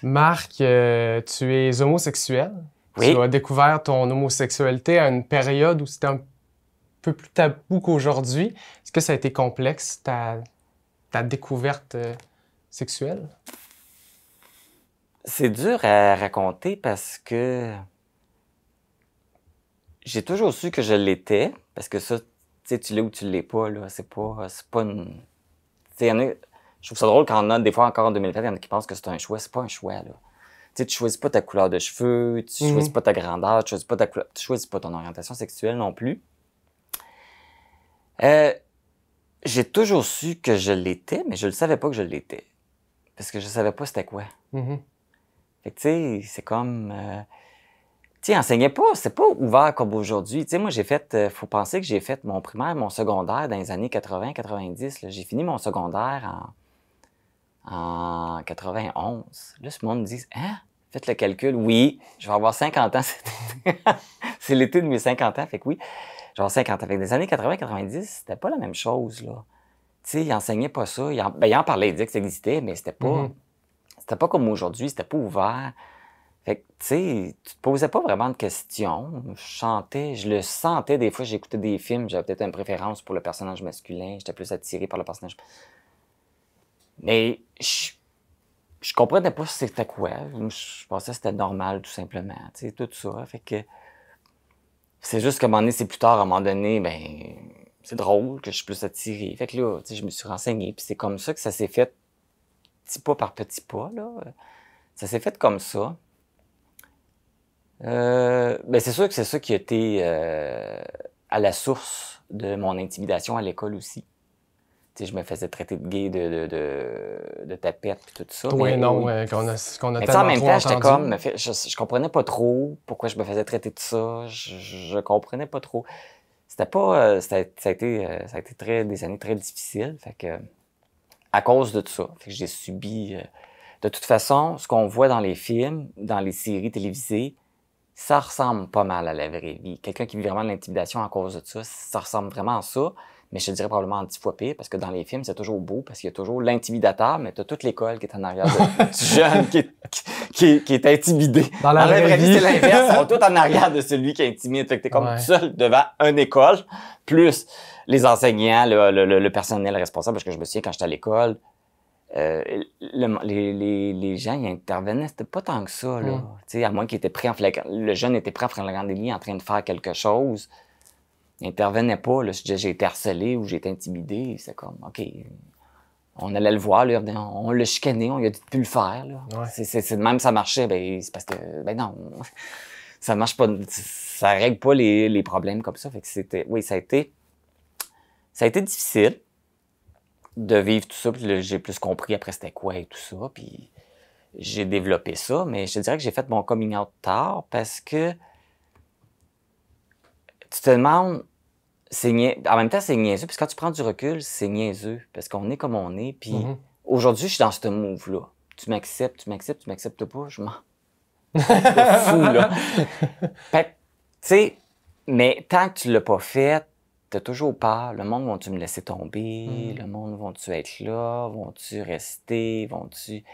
Marc, tu es homosexuel. Oui. Tu as découvert ton homosexualité à une période où c'était un peu plus tabou qu'aujourd'hui. Est-ce que ça a été complexe, ta découverte sexuelle? C'est dur à raconter parce que j'ai toujours su que je l'étais. Parce que ça, tu sais, tu l'es ou tu l'es pas, là. C'est pas une... Tu sais, je trouve ça drôle quand on a, des fois encore en 2020, il y en a qui pensent que c'est un choix. C'est pas un choix, là. Tu sais, tu choisis pas ta couleur de cheveux, tu choisis pas ta grandeur, tu choisis pas tu choisis pas ton orientation sexuelle non plus. J'ai toujours su que je l'étais, mais je le savais pas que je l'étais. Parce que je savais pas c'était quoi. Fait que tu sais, c'est comme... tu sais, enseignait pas, c'est pas ouvert comme aujourd'hui. Tu sais, moi, faut penser que j'ai fait mon primaire, mon secondaire dans les années 80-90. J'ai fini mon secondaire en 91. Là, ce monde me dit « Hein? Faites le calcul. Oui, je vais avoir 50 ans cet été. » C'est l'été de mes 50 ans, fait que oui, je vais avoir 50 ans. Fait que dans les années 80-90, c'était pas la même chose, là. Tu sais, ils enseignaient pas ça. Ils en parlaient, ils disaient que ça existait, mais c'était pas comme aujourd'hui, c'était pas ouvert. Fait que, tu sais, tu te posais pas vraiment de questions. Je le sentais des fois, j'écoutais des films, j'avais peut-être une préférence pour le personnage masculin, j'étais plus attiré par le personnage. Mais je comprenais pas c'était quoi. Je pensais que c'était normal, tout simplement. Tu sais, tout ça. Fait que c'est juste qu'à un moment donné, c'est plus tard, à un moment donné, ben c'est drôle que je suis plus attiré. Fait que là, tu sais, je me suis renseigné. Puis c'est comme ça que ça s'est fait, petit pas par petit pas, là. Ça s'est fait comme ça. Ben c'est sûr que c'est ça qui a été à la source de mon intimidation à l'école aussi. Tu sais, je me faisais traiter de gay, de tapette puis tout ça. Oui, non, qu'on a tellement en même temps, j'étais entendu. comme, je comprenais pas trop pourquoi je me faisais traiter de ça. Je comprenais pas trop. C'était pas, ça a été des années très difficiles. Fait que, à cause de tout ça, fait que j'ai subi. De toute façon, ce qu'on voit dans les films, dans les séries télévisées, ça ressemble pas mal à la vraie vie. Quelqu'un qui vit vraiment de l'intimidation à cause de ça, ça ressemble vraiment à ça. Mais je te dirais probablement en 10 fois pire, parce que dans les films, c'est toujours beau, parce qu'il y a toujours l'intimidateur, mais tu as toute l'école qui est en arrière du jeune qui est intimidé. Dans la vraie vie, c'est l'inverse. Ils sont tous en arrière de celui qui intimide. Fait que t'es comme tout seul devant une école, plus les enseignants, le personnel responsable, parce que je me souviens, quand j'étais à l'école, les gens, ils intervenaient, c'était pas tant que ça, là. Tu sais, à moins qu'ils étaient pris le jeune était pris en flagrant délit en train de faire quelque chose. Il n'intervenait pas, là, si j'ai été harcelé ou j'ai été intimidé, c'est comme, OK, on allait le voir, là, on l'a chicané, on lui a dit de plus le faire, là. C'est de même ça marchait, ben, c'est parce que, ben non, ça marche pas, ça règle pas les problèmes comme ça, fait que ça a été difficile de vivre tout ça, puis là, j'ai plus compris après c'était quoi et tout ça, puis j'ai développé ça, mais je te dirais que j'ai fait mon coming out tard parce que tu te demandes en même temps, c'est niaiseux. Puis quand tu prends du recul, c'est niaiseux. Parce qu'on est comme on est. Puis aujourd'hui, je suis dans ce move-là. Tu m'acceptes, tu m'acceptes pas, je m'en fous, là. Fait que, tu sais, mais tant que tu l'as pas fait, t'as toujours peur. Le monde, vont-tu me laisser tomber? Le monde, vont-tu être là? Vont-tu rester? Vont-tu...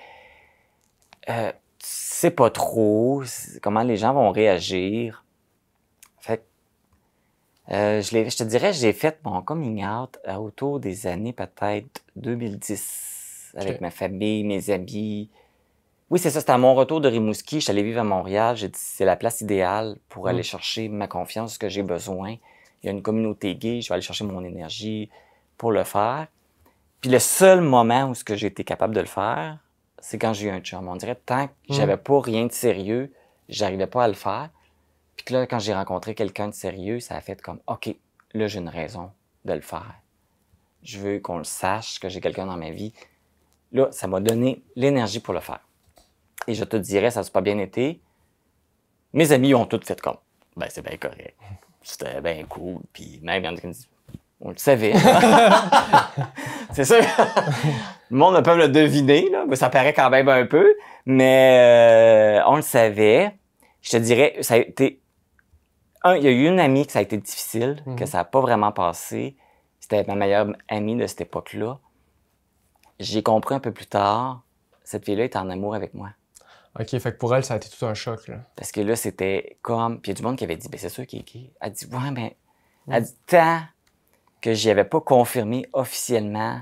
tu sais pas trop comment les gens vont réagir. Fait que, je te dirais, j'ai fait mon coming out autour des années peut-être 2010 avec ma famille, mes amis. Oui, c'est ça, c'était à mon retour de Rimouski. Je suis allé vivre à Montréal. J'ai dit, c'est la place idéale pour aller chercher ma confiance, ce que j'ai besoin. Il y a une communauté gay, je vais aller chercher mon énergie pour le faire. Puis le seul moment où j'ai été capable de le faire, c'est quand j'ai eu un chum. On dirait tant que j'avais pas rien de sérieux, j'arrivais pas à le faire. Puis que là, quand j'ai rencontré quelqu'un de sérieux, ça a fait comme, OK, là, j'ai une raison de le faire. Je veux qu'on le sache, que j'ai quelqu'un dans ma vie. Là, ça m'a donné l'énergie pour le faire. Et je te dirais, ça s'est pas bien été. Mes amis ont tous fait comme, ben c'est bien correct. C'était bien cool. Puis même, il y en a qui me disent, on le savait. C'est sûr. Le monde ne peut le deviner, là. Ça paraît quand même un peu. Mais on le savait. Je te dirais, ça a été... il y a eu une amie que ça a été difficile, que ça n'a pas vraiment passé. C'était ma meilleure amie de cette époque-là. J'ai compris un peu plus tard, cette fille-là était en amour avec moi. OK, fait que pour elle, ça a été tout un choc, là. Parce que là, c'était comme... Puis il y a du monde qui avait dit, ben c'est sûr qu'il est gay. Elle dit, ouais, mais... Elle dit, tant que j'y avais pas confirmé officiellement,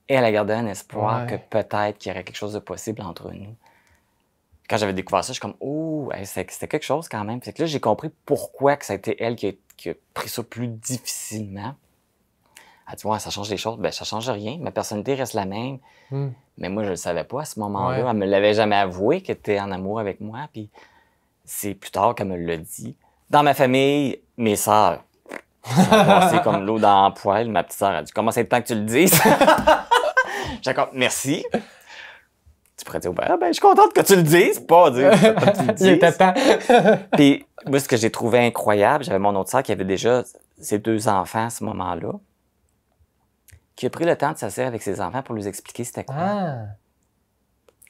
elle a gardé un espoir que peut-être qu'il y aurait quelque chose de possible entre nous. Quand j'avais découvert ça, je suis comme, oh, c'était quelque chose quand même. Fait que là, j'ai compris pourquoi que ça a été elle qui a pris ça plus difficilement. Elle dit, ouais, ça change les choses. Ben, ça change rien. Ma personnalité reste la même. Mais moi, je le savais pas à ce moment-là. Elle me l'avait jamais avoué qu'elle était en amour avec moi. Puis c'est plus tard qu'elle me l'a dit. Dans ma famille, mes sœurs sont passées comme l'eau dans le poêle. Ma petite sœur a dit, comment c'est le temps que tu le dises? J'ai comme, merci. Tu pourrais dire, ben, je suis contente que tu le dises. Pas dire que tu le dises. Il était temps. Puis moi, ce que j'ai trouvé incroyable, j'avais mon autre sœur qui avait déjà ses 2 enfants à ce moment-là, qui a pris le temps de s'asseoir avec ses enfants pour lui expliquer c'était quoi.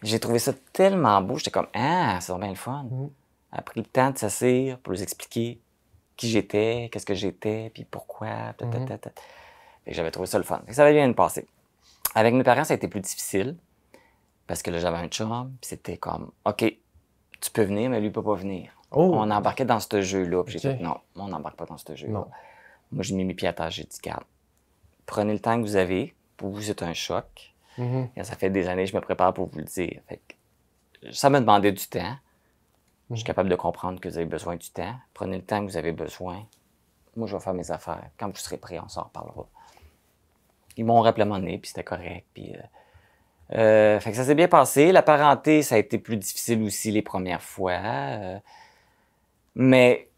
J'ai trouvé ça tellement beau. J'étais comme, c'est bien le fun. Elle a pris le temps de s'asseoir pour lui expliquer qui j'étais, qu'est-ce que j'étais, puis pourquoi. Et j'avais trouvé ça le fun. Ça avait bien passé. Avec mes parents, ça a été plus difficile. Parce que là, j'avais un chum, puis c'était comme, OK, tu peux venir, mais lui, il peut pas venir. On embarquait dans ce jeu-là. Puis j'ai dit, non, on n'embarque pas dans ce jeu-là. Moi, j'ai mis mes pieds à terre, j'ai dit, garde, prenez le temps que vous avez. Pour vous, c'est un choc. Et ça fait des années que je me prépare pour vous le dire. Fait que, ça m'a demandé du temps. Je suis capable de comprendre que vous avez besoin du temps. Prenez le temps que vous avez besoin. Moi, je vais faire mes affaires. Quand vous serez prêts, on s'en reparlera. Ils m'ont rappelé mon nez, puis c'était correct. Puis, fait que ça s'est bien passé. La parenté, ça a été plus difficile aussi les premières fois. Mais,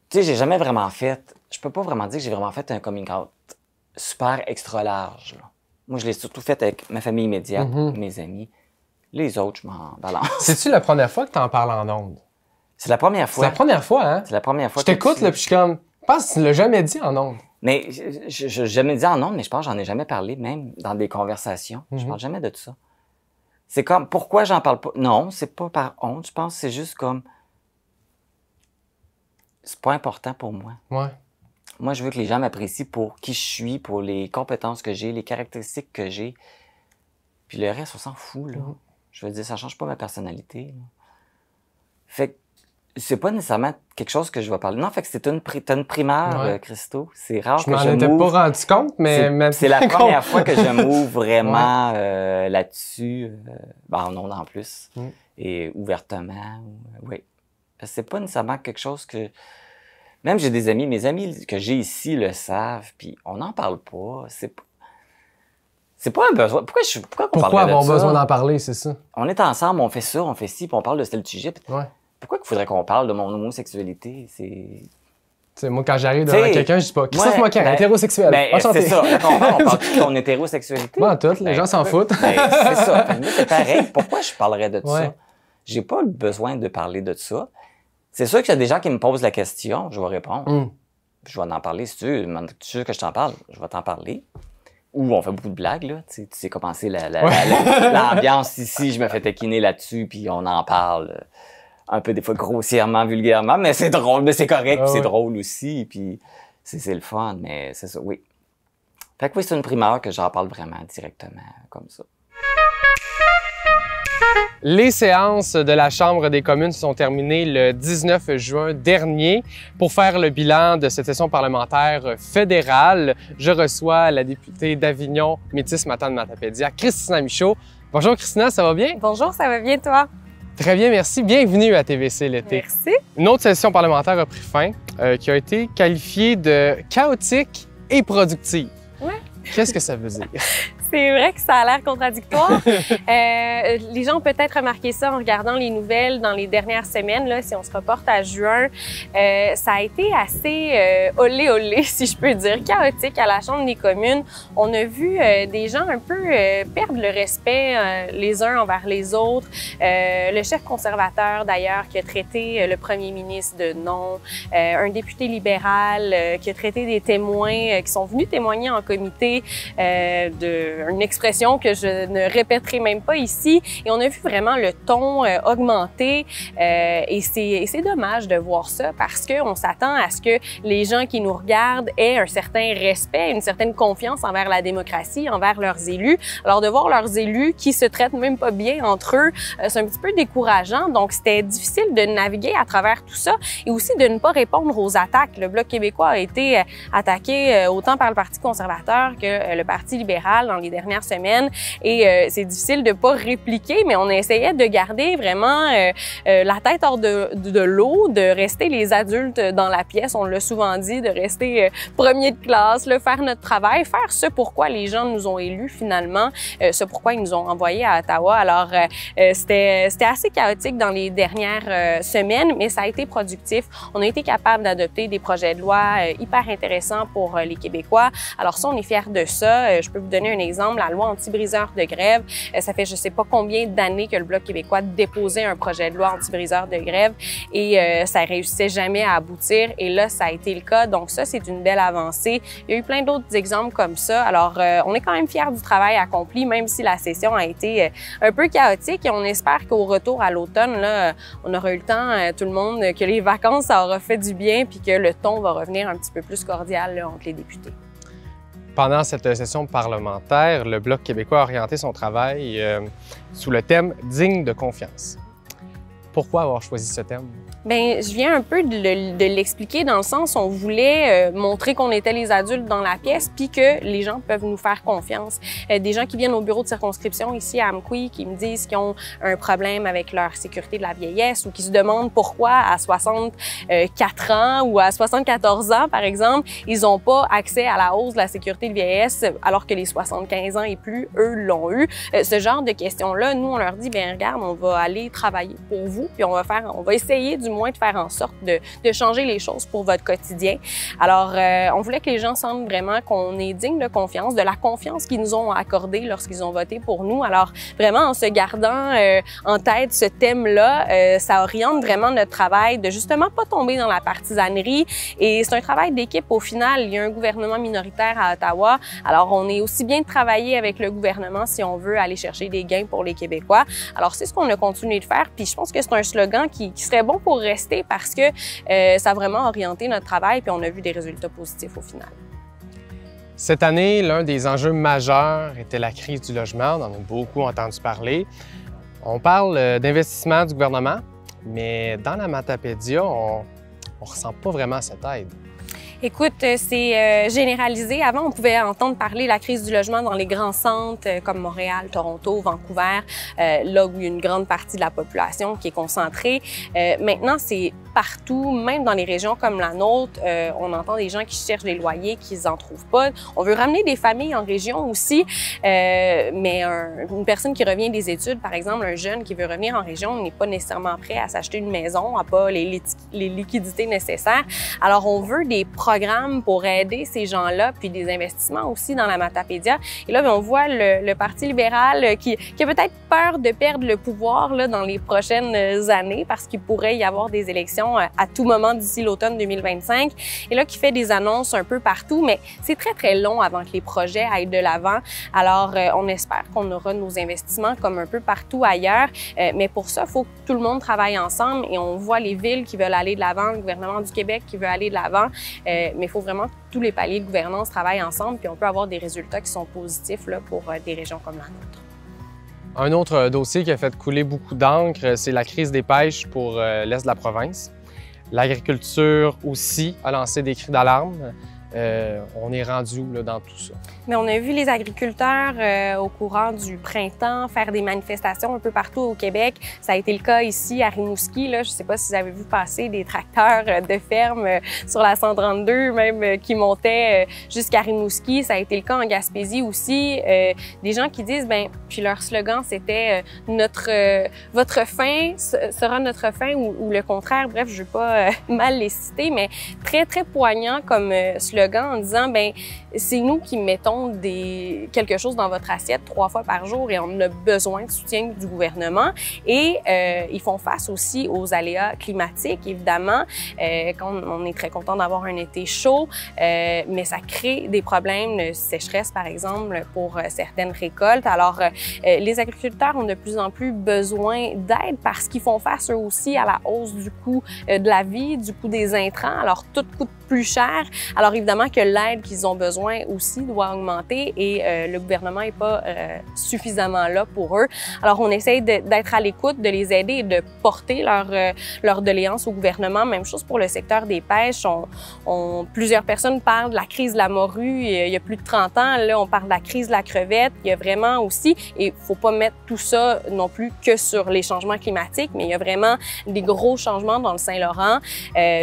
tu sais, j'ai jamais vraiment fait... Je peux pas vraiment dire que j'ai vraiment fait un coming out super extra large, là. Moi, je l'ai surtout fait avec ma famille immédiate, mes amis. Les autres, je m'en balance. C'est-tu la première fois que tu en parles en ondes? C'est la première fois. C'est la première fois, hein? C'est la première fois. Je t'écoute, là, puis je suis comme... Je pense que tu l'as jamais dit en ondes. Mais, je l'ai jamais dit en ondes, mais je pense que j'en ai jamais parlé, même dans des conversations. Je parle jamais de tout ça. C'est comme, pourquoi j'en parle pas? Non, c'est pas par honte. Je pense que c'est juste comme... C'est pas important pour moi. Moi, je veux que les gens m'apprécient pour qui je suis, pour les compétences que j'ai, les caractéristiques que j'ai. Puis le reste, on s'en fout, là. Je veux dire, ça change pas ma personnalité, là. Fait que c'est pas nécessairement quelque chose que je vais parler. Non, fait que c'est une primeur, Christo. C'est rare que je m'ouvre. Je m'en étais pas rendu compte, mais... C'est la première fois que je m'ouvre vraiment là-dessus, en ondes en plus, et ouvertement. Oui. Parce que c'est pas nécessairement quelque chose que... Même j'ai des amis, mes amis que j'ai ici le savent, puis on n'en parle pas. C'est pas un besoin. Pourquoi avoir besoin d'en parler, c'est ça? On est ensemble, on fait ça, on fait ci, puis on parle de tel sujet. Pourquoi il faudrait qu'on parle de mon homosexualité? T'sais, moi, quand j'arrive devant quelqu'un, je dis pas « Christophe Moquin, hétérosexuel. C'est ça. On parle qu'on est hétérosexualité. Moi, en tout, les gens s'en foutent. C'est ça. Moi, c'est pareil. Pourquoi je parlerais de ça? J'ai pas le besoin de parler de ça. C'est sûr qu'il y a des gens qui me posent la question, je vais répondre. je vais en parler si tu veux. Tu veux que je t'en parle? Je vais t'en parler. Ou on fait beaucoup de blagues, là. Tu sais comment c'est l'ambiance ici. Je me fais taquiner là-dessus, puis on en parle un peu des fois grossièrement, vulgairement, mais c'est drôle, mais c'est correct, puis c'est drôle aussi, puis c'est le fun, mais c'est ça, oui. Fait que oui, c'est une primeur que j'en parle vraiment directement, comme ça. Les séances de la Chambre des communes se sont terminées le 19 juin dernier. Pour faire le bilan de cette session parlementaire fédérale, je reçois la députée d'Avignon, Métis Matane-Matapédia, Christina Michaud. Bonjour Christina, ça va bien? Bonjour, ça va bien toi? Très bien, merci. Bienvenue à TVC l'été. Merci. Une autre session parlementaire a pris fin, qui a été qualifiée de chaotique et productive. Ouais. Qu'est-ce que ça veut dire? C'est vrai que ça a l'air contradictoire. Les gens ont peut-être remarqué ça en regardant les nouvelles dans les dernières semaines. Là, si on se reporte à juin, ça a été assez olé, si je peux dire, chaotique à la Chambre des communes. On a vu des gens un peu perdre le respect les uns envers les autres. Le chef conservateur, d'ailleurs, qui a traité le premier ministre de non. Un député libéral qui a traité des témoins qui sont venus témoigner en comité une expression que je ne répéterai même pas ici. Et on a vu vraiment le ton augmenter. Et c'est dommage de voir ça parce qu'on s'attend à ce que les gens qui nous regardent aient un certain respect, une certaine confiance envers la démocratie, envers leurs élus. Alors de voir leurs élus qui se traitent même pas bien entre eux, c'est un petit peu décourageant. Donc c'était difficile de naviguer à travers tout ça et aussi de ne pas répondre aux attaques. Le Bloc québécois a été attaqué autant par le Parti conservateur que le Parti libéral dans les dernières semaines et c'est difficile de pas répliquer, mais on essayait de garder vraiment la tête hors de l'eau, de rester les adultes dans la pièce, on l'a souvent dit, de rester premier de classe, faire notre travail, faire ce pourquoi les gens nous ont élus finalement, ce pourquoi ils nous ont envoyés à Ottawa. Alors c'était assez chaotique dans les dernières semaines, mais ça a été productif. On a été capable d'adopter des projets de loi hyper intéressants pour les Québécois. Alors ça, on est fiers de ça. Je peux vous donner un exemple, la loi anti-briseur de grève. Ça fait je sais pas combien d'années que le Bloc québécois déposait un projet de loi anti-briseur de grève et ça réussissait jamais à aboutir. Et là, ça a été le cas. Donc ça, c'est une belle avancée. Il y a eu plein d'autres exemples comme ça. Alors, on est quand même fiers du travail accompli, même si la session a été un peu chaotique. Et on espère qu'au retour à l'automne, là, on aura eu le temps, tout le monde, que les vacances, ça aura fait du bien puis que le ton va revenir un petit peu plus cordial là, entre les députés. Pendant cette session parlementaire, le Bloc québécois a orienté son travail sous le thème « Digne de confiance ». Pourquoi avoir choisi ce thème? Bien, je viens un peu de l'expliquer dans le sens où on voulait montrer qu'on était les adultes dans la pièce puis que les gens peuvent nous faire confiance. Des gens qui viennent au bureau de circonscription ici à Amqui qui me disent qu'ils ont un problème avec leur sécurité de la vieillesse ou qui se demandent pourquoi à 64 ans ou à 74 ans, par exemple, ils n'ont pas accès à la hausse de la sécurité de vieillesse alors que les 75 ans et plus, eux, l'ont eu. Ce genre de questions-là, nous, on leur dit, bien regarde, on va aller travailler pour vous puis on va essayer du moins de faire en sorte de changer les choses pour votre quotidien. Alors, on voulait que les gens sentent vraiment qu'on est digne de confiance, de la confiance qu'ils nous ont accordée lorsqu'ils ont voté pour nous. Alors, vraiment, en se gardant en tête ce thème-là, ça oriente vraiment notre travail de justement pas tomber dans la partisanerie. Et c'est un travail d'équipe au final. Il y a un gouvernement minoritaire à Ottawa. Alors, on est aussi bien de travailler avec le gouvernement si on veut aller chercher des gains pour les Québécois. Alors, c'est ce qu'on a continué de faire. Puis, je pense que c'est un slogan qui serait bon pour rester parce que ça a vraiment orienté notre travail puis on a vu des résultats positifs au final. Cette année, l'un des enjeux majeurs était la crise du logement. On en a beaucoup entendu parler. On parle d'investissement du gouvernement, mais dans la Matapédia, on ne ressent pas vraiment cette aide. Écoute, c'est généralisé. Avant, on pouvait entendre parler de la crise du logement dans les grands centres comme Montréal, Toronto, Vancouver, là où il y a une grande partie de la population qui est concentrée. Maintenant, c'est partout, même dans les régions comme la nôtre, on entend des gens qui cherchent des loyers, qu'ils n'en trouvent pas. On veut ramener des familles en région aussi, mais une personne qui revient des études, par exemple, un jeune qui veut revenir en région n'est pas nécessairement prêt à s'acheter une maison, n'a pas les liquidités nécessaires. Alors, on veut des programmes pour aider ces gens-là, puis des investissements aussi dans la Matapédia. Et là, on voit le Parti libéral qui a peut-être peur de perdre le pouvoir là, dans les prochaines années parce qu'il pourrait y avoir des élections région à tout moment d'ici l'automne 2025. Et là, qui fait des annonces un peu partout, mais c'est très, très long avant que les projets aillent de l'avant. Alors, on espère qu'on aura nos investissements comme un peu partout ailleurs. Mais pour ça, il faut que tout le monde travaille ensemble et on voit les villes qui veulent aller de l'avant, le gouvernement du Québec qui veut aller de l'avant. Mais il faut vraiment que tous les paliers de gouvernance travaillent ensemble puis on peut avoir des résultats qui sont positifs là, pour des régions comme la nôtre. Un autre dossier qui a fait couler beaucoup d'encre, c'est la crise des pêches pour l'est de la province. L'agriculture aussi a lancé des cris d'alarme. On est rendu où là, dans tout ça? Mais on a vu les agriculteurs au courant du printemps faire des manifestations un peu partout au Québec. Ça a été le cas ici à Rimouski. Là. Je ne sais pas si vous avez vu passer des tracteurs de ferme sur la 132, même qui montaient jusqu'à Rimouski. Ça a été le cas en Gaspésie aussi. Des gens qui disent, ben, puis leur slogan, c'était votre fin sera notre fin ou le contraire. Bref, je ne veux pas mal les citer, mais très, très poignant comme slogan en disant, ben, c'est nous qui mettons quelque chose dans votre assiette 3 fois par jour et on a besoin de soutien du gouvernement. Et ils font face aussi aux aléas climatiques, évidemment. On est très content d'avoir un été chaud, mais ça crée des problèmes de sécheresse, par exemple, pour certaines récoltes. Alors, les agriculteurs ont de plus en plus besoin d'aide parce qu'ils font face eux aussi à la hausse du coût de la vie, du coût des intrants. Alors, tout coûte plus cher. Alors, évidemment que l'aide qu'ils ont besoin aussi doit augmenter et le gouvernement n'est pas suffisamment là pour eux. Alors, on essaye d'être à l'écoute, de les aider et de porter leur doléance au gouvernement. Même chose pour le secteur des pêches. Plusieurs personnes parlent de la crise de la morue il y a plus de 30 ans. Là, on parle de la crise de la crevette. Il y a vraiment aussi, et il ne faut pas mettre tout ça non plus que sur les changements climatiques, mais il y a vraiment des gros changements dans le Saint-Laurent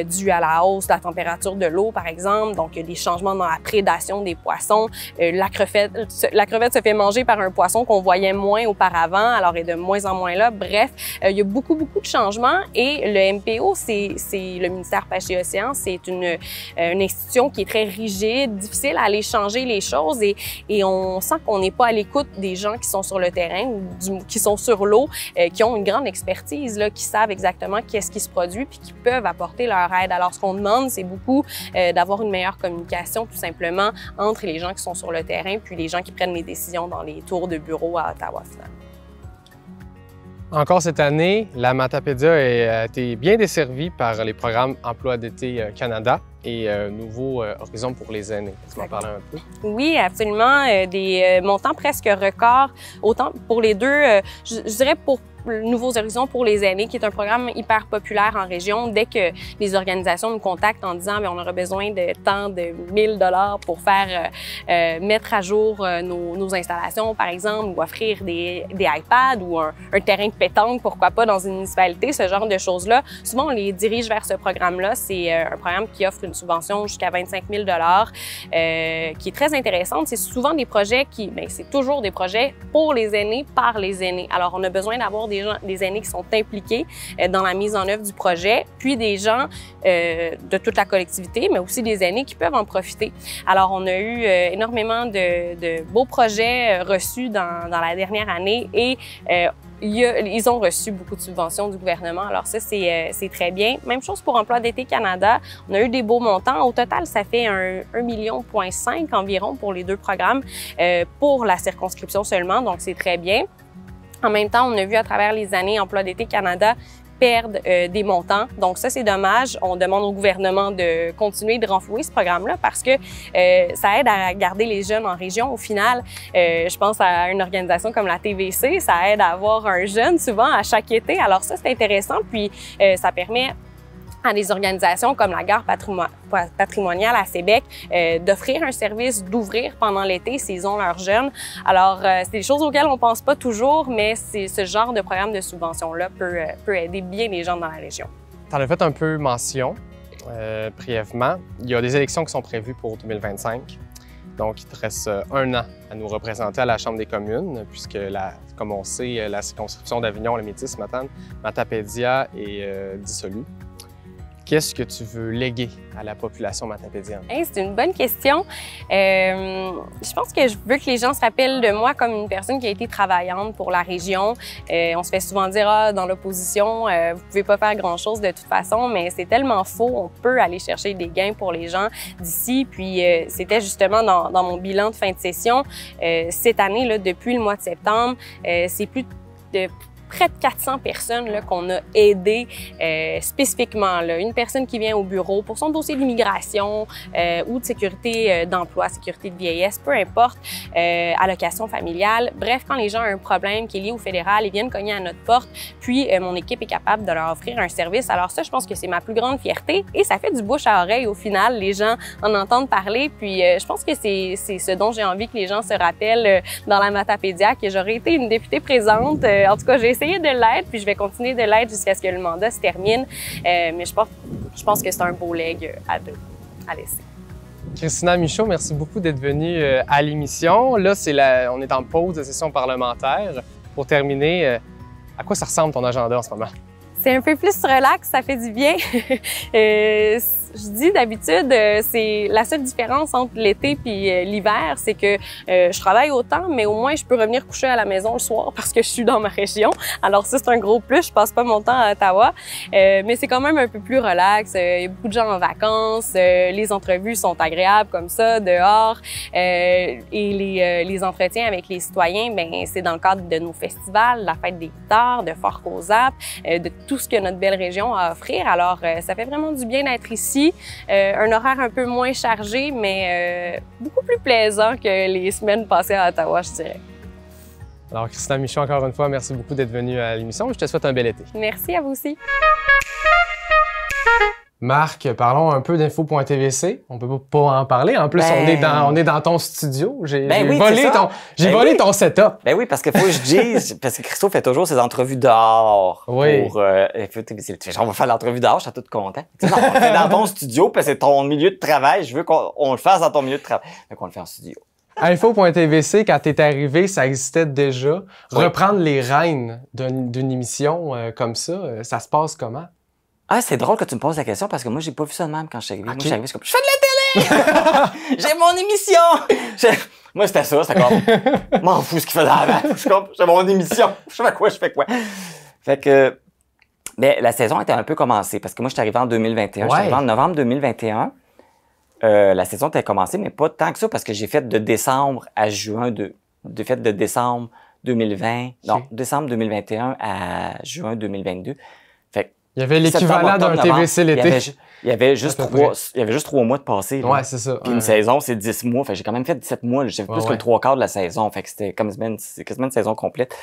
dus à la hausse de la température de l'eau, par exemple. Donc, il y a des changements dans la prédation des poissons. La crevette se fait manger par un poisson qu'on voyait moins auparavant, alors est de moins en moins là. Bref, il y a beaucoup de changements et le MPO, c'est le ministère Pêche et Océans, c'est une institution qui est très rigide, difficile à aller changer les choses et on sent qu'on n'est pas à l'écoute des gens qui sont sur le terrain ou qui sont sur l'eau, qui ont une grande expertise, là, qui savent exactement qu'est-ce qui se produit puis qui peuvent apporter leur aide. Alors, ce qu'on demande, c'est beaucoup d'avoir une meilleure communication, tout simplement, entre les gens qui sont sur le terrain puis les gens qui prennent les décisions dans les tours de bureau à Ottawa, finalement. Encore cette année, la Matapédia a été bien desservie par les programmes Emploi d'été Canada et Nouveau Horizon pour les aînés. Tu m'en parlais un peu? Oui, absolument. Des montants presque records, autant pour les deux, je dirais pour Nouveaux Horizons pour les aînés, qui est un programme hyper populaire en région. Dès que les organisations nous contactent en disant bien, on aura besoin de tant de 1000 $ pour faire mettre à jour nos installations, par exemple, ou offrir des iPads ou un terrain de pétanque, pourquoi pas, dans une municipalité, ce genre de choses-là. Souvent, on les dirige vers ce programme-là. C'est un programme qui offre une subvention jusqu'à 25 000 $ qui est très intéressante. C'est souvent des projets c'est toujours des projets pour les aînés, par les aînés. Alors, on a besoin d'avoir des aînés qui sont impliqués dans la mise en œuvre du projet, puis des gens de toute la collectivité, mais aussi des aînés qui peuvent en profiter. Alors, on a eu énormément de beaux projets reçus dans la dernière année et ils ont reçu beaucoup de subventions du gouvernement. Alors ça, c'est très bien. Même chose pour Emploi d'été Canada. On a eu des beaux montants. Au total, ça fait 1,5 million environ pour les deux programmes pour la circonscription seulement. Donc, c'est très bien. En même temps, on a vu à travers les années Emploi d'été Canada perdre des montants. Donc ça, c'est dommage. On demande au gouvernement de continuer de renflouer ce programme-là parce que ça aide à garder les jeunes en région. Au final, je pense à une organisation comme la TVC, ça aide à avoir un jeune souvent à chaque été. Alors ça, c'est intéressant. Puis ça permet à des organisations comme la Gare patrimoniale à Sébec d'offrir un service, d'ouvrir pendant l'été s'ils ont leurs jeunes. Alors, c'est des choses auxquelles on pense pas toujours, mais ce genre de programme de subvention-là peut aider bien les gens dans la région. Tu en as fait un peu mention, brièvement. Il y a des élections qui sont prévues pour 2025. Donc, il te reste 1 an à nous représenter à la Chambre des communes, puisque, comme on sait, la circonscription d'Avignon, le Métis, Matapédia est dissolue. qu'est-ce que tu veux léguer à la population matapédienne? Hey, c'est une bonne question. Je pense que je veux que les gens se rappellent de moi comme une personne qui a été travaillante pour la région. On se fait souvent dire, dans l'opposition, vous pouvez pas faire grand-chose de toute façon, mais c'est tellement faux. On peut aller chercher des gains pour les gens d'ici. Puis c'était justement dans mon bilan de fin de session. Cette année, là, depuis le mois de septembre, c'est plus de près de 400 personnes qu'on a aidées spécifiquement. Là. Une personne qui vient au bureau pour son dossier d'immigration ou de sécurité d'emploi, sécurité de vieillesse, peu importe, allocation familiale. Bref, quand les gens ont un problème qui est lié au fédéral, ils viennent cogner à notre porte, puis mon équipe est capable de leur offrir un service. Alors ça, je pense que c'est ma plus grande fierté et ça fait du bouche à oreille au final. Les gens en entendent parler, puis je pense que c'est ce dont j'ai envie que les gens se rappellent dans la Matapédia, que j'aurais été une députée présente. En tout cas, j'ai essayé de l'être, puis je vais continuer de l'être jusqu'à ce que le mandat se termine. Mais je pense que c'est un beau leg à laisser. Christina Michaud, merci beaucoup d'être venue à l'émission. Là, on est en pause de session parlementaire. Pour terminer, à quoi ça ressemble ton agenda en ce moment? C'est un peu plus relax, ça fait du bien. Je dis d'habitude, c'est la seule différence entre l'été puis l'hiver, c'est que je travaille autant, mais au moins je peux revenir coucher à la maison le soir parce que je suis dans ma région. Alors ça, c'est un gros plus. Je passe pas mon temps à Ottawa, mais c'est quand même un peu plus relax. Il y a beaucoup de gens en vacances. Les entrevues sont agréables comme ça, dehors. Et les entretiens avec les citoyens, ben c'est dans le cadre de nos festivals, la fête des guitares, de Fort Cozap, de tout ce que notre belle région a à offrir. Alors, ça fait vraiment du bien d'être ici. Un horaire un peu moins chargé, mais beaucoup plus plaisant que les semaines passées à Ottawa, je dirais. Alors, Christina Michaud, encore une fois, merci beaucoup d'être venue à l'émission. Je te souhaite un bel été. Merci à vous aussi. Marc, parlons un peu d'info.tvc. On peut pas en parler. En plus, on est dans ton studio. J'ai volé ton setup. Ben oui, parce qu'il faut que je dise, parce que Christo fait toujours ses entrevues dehors. Oui. Pour info.tvc. On va faire l'entrevue dehors, je suis tout content. Non, on le fait dans ton studio, parce que c'est ton milieu de travail. Je veux qu'on le fasse dans ton milieu de travail. Donc, on le fait en studio. Info.tvc, quand t'es arrivé, ça existait déjà. Oui. Reprendre les rênes d'une émission comme ça se passe comment? Ah, c'est drôle que tu me poses la question parce que moi, j'ai pas vu ça de même quand je suis arrivé. Okay. Moi, je suis arrivé, je fais de la télé! J'ai mon émission! Moi, c'était ça, c'était comme, m'en fous ce qu'il faisait avant. J'ai mon émission. Je fais quoi? Fait que, mais la saison était un peu commencée parce que moi, je suis arrivé en 2021. Ouais. Je suis arrivé en novembre 2021. La saison était commencée, mais pas tant que ça parce que j'ai fait de décembre à juin de décembre 2020. Okay. Non, décembre 2021 à juin 2022. Il y avait l'équivalent d'un TVC l'été. Il y avait juste 3 mois de passé. Ouais, c'est ça. Puis une saison, c'est 10 mois. Fait que j'ai quand même fait 17 mois. J'ai fait plus que le 3/4 de la saison. Fait que c'était quasiment une saison complète.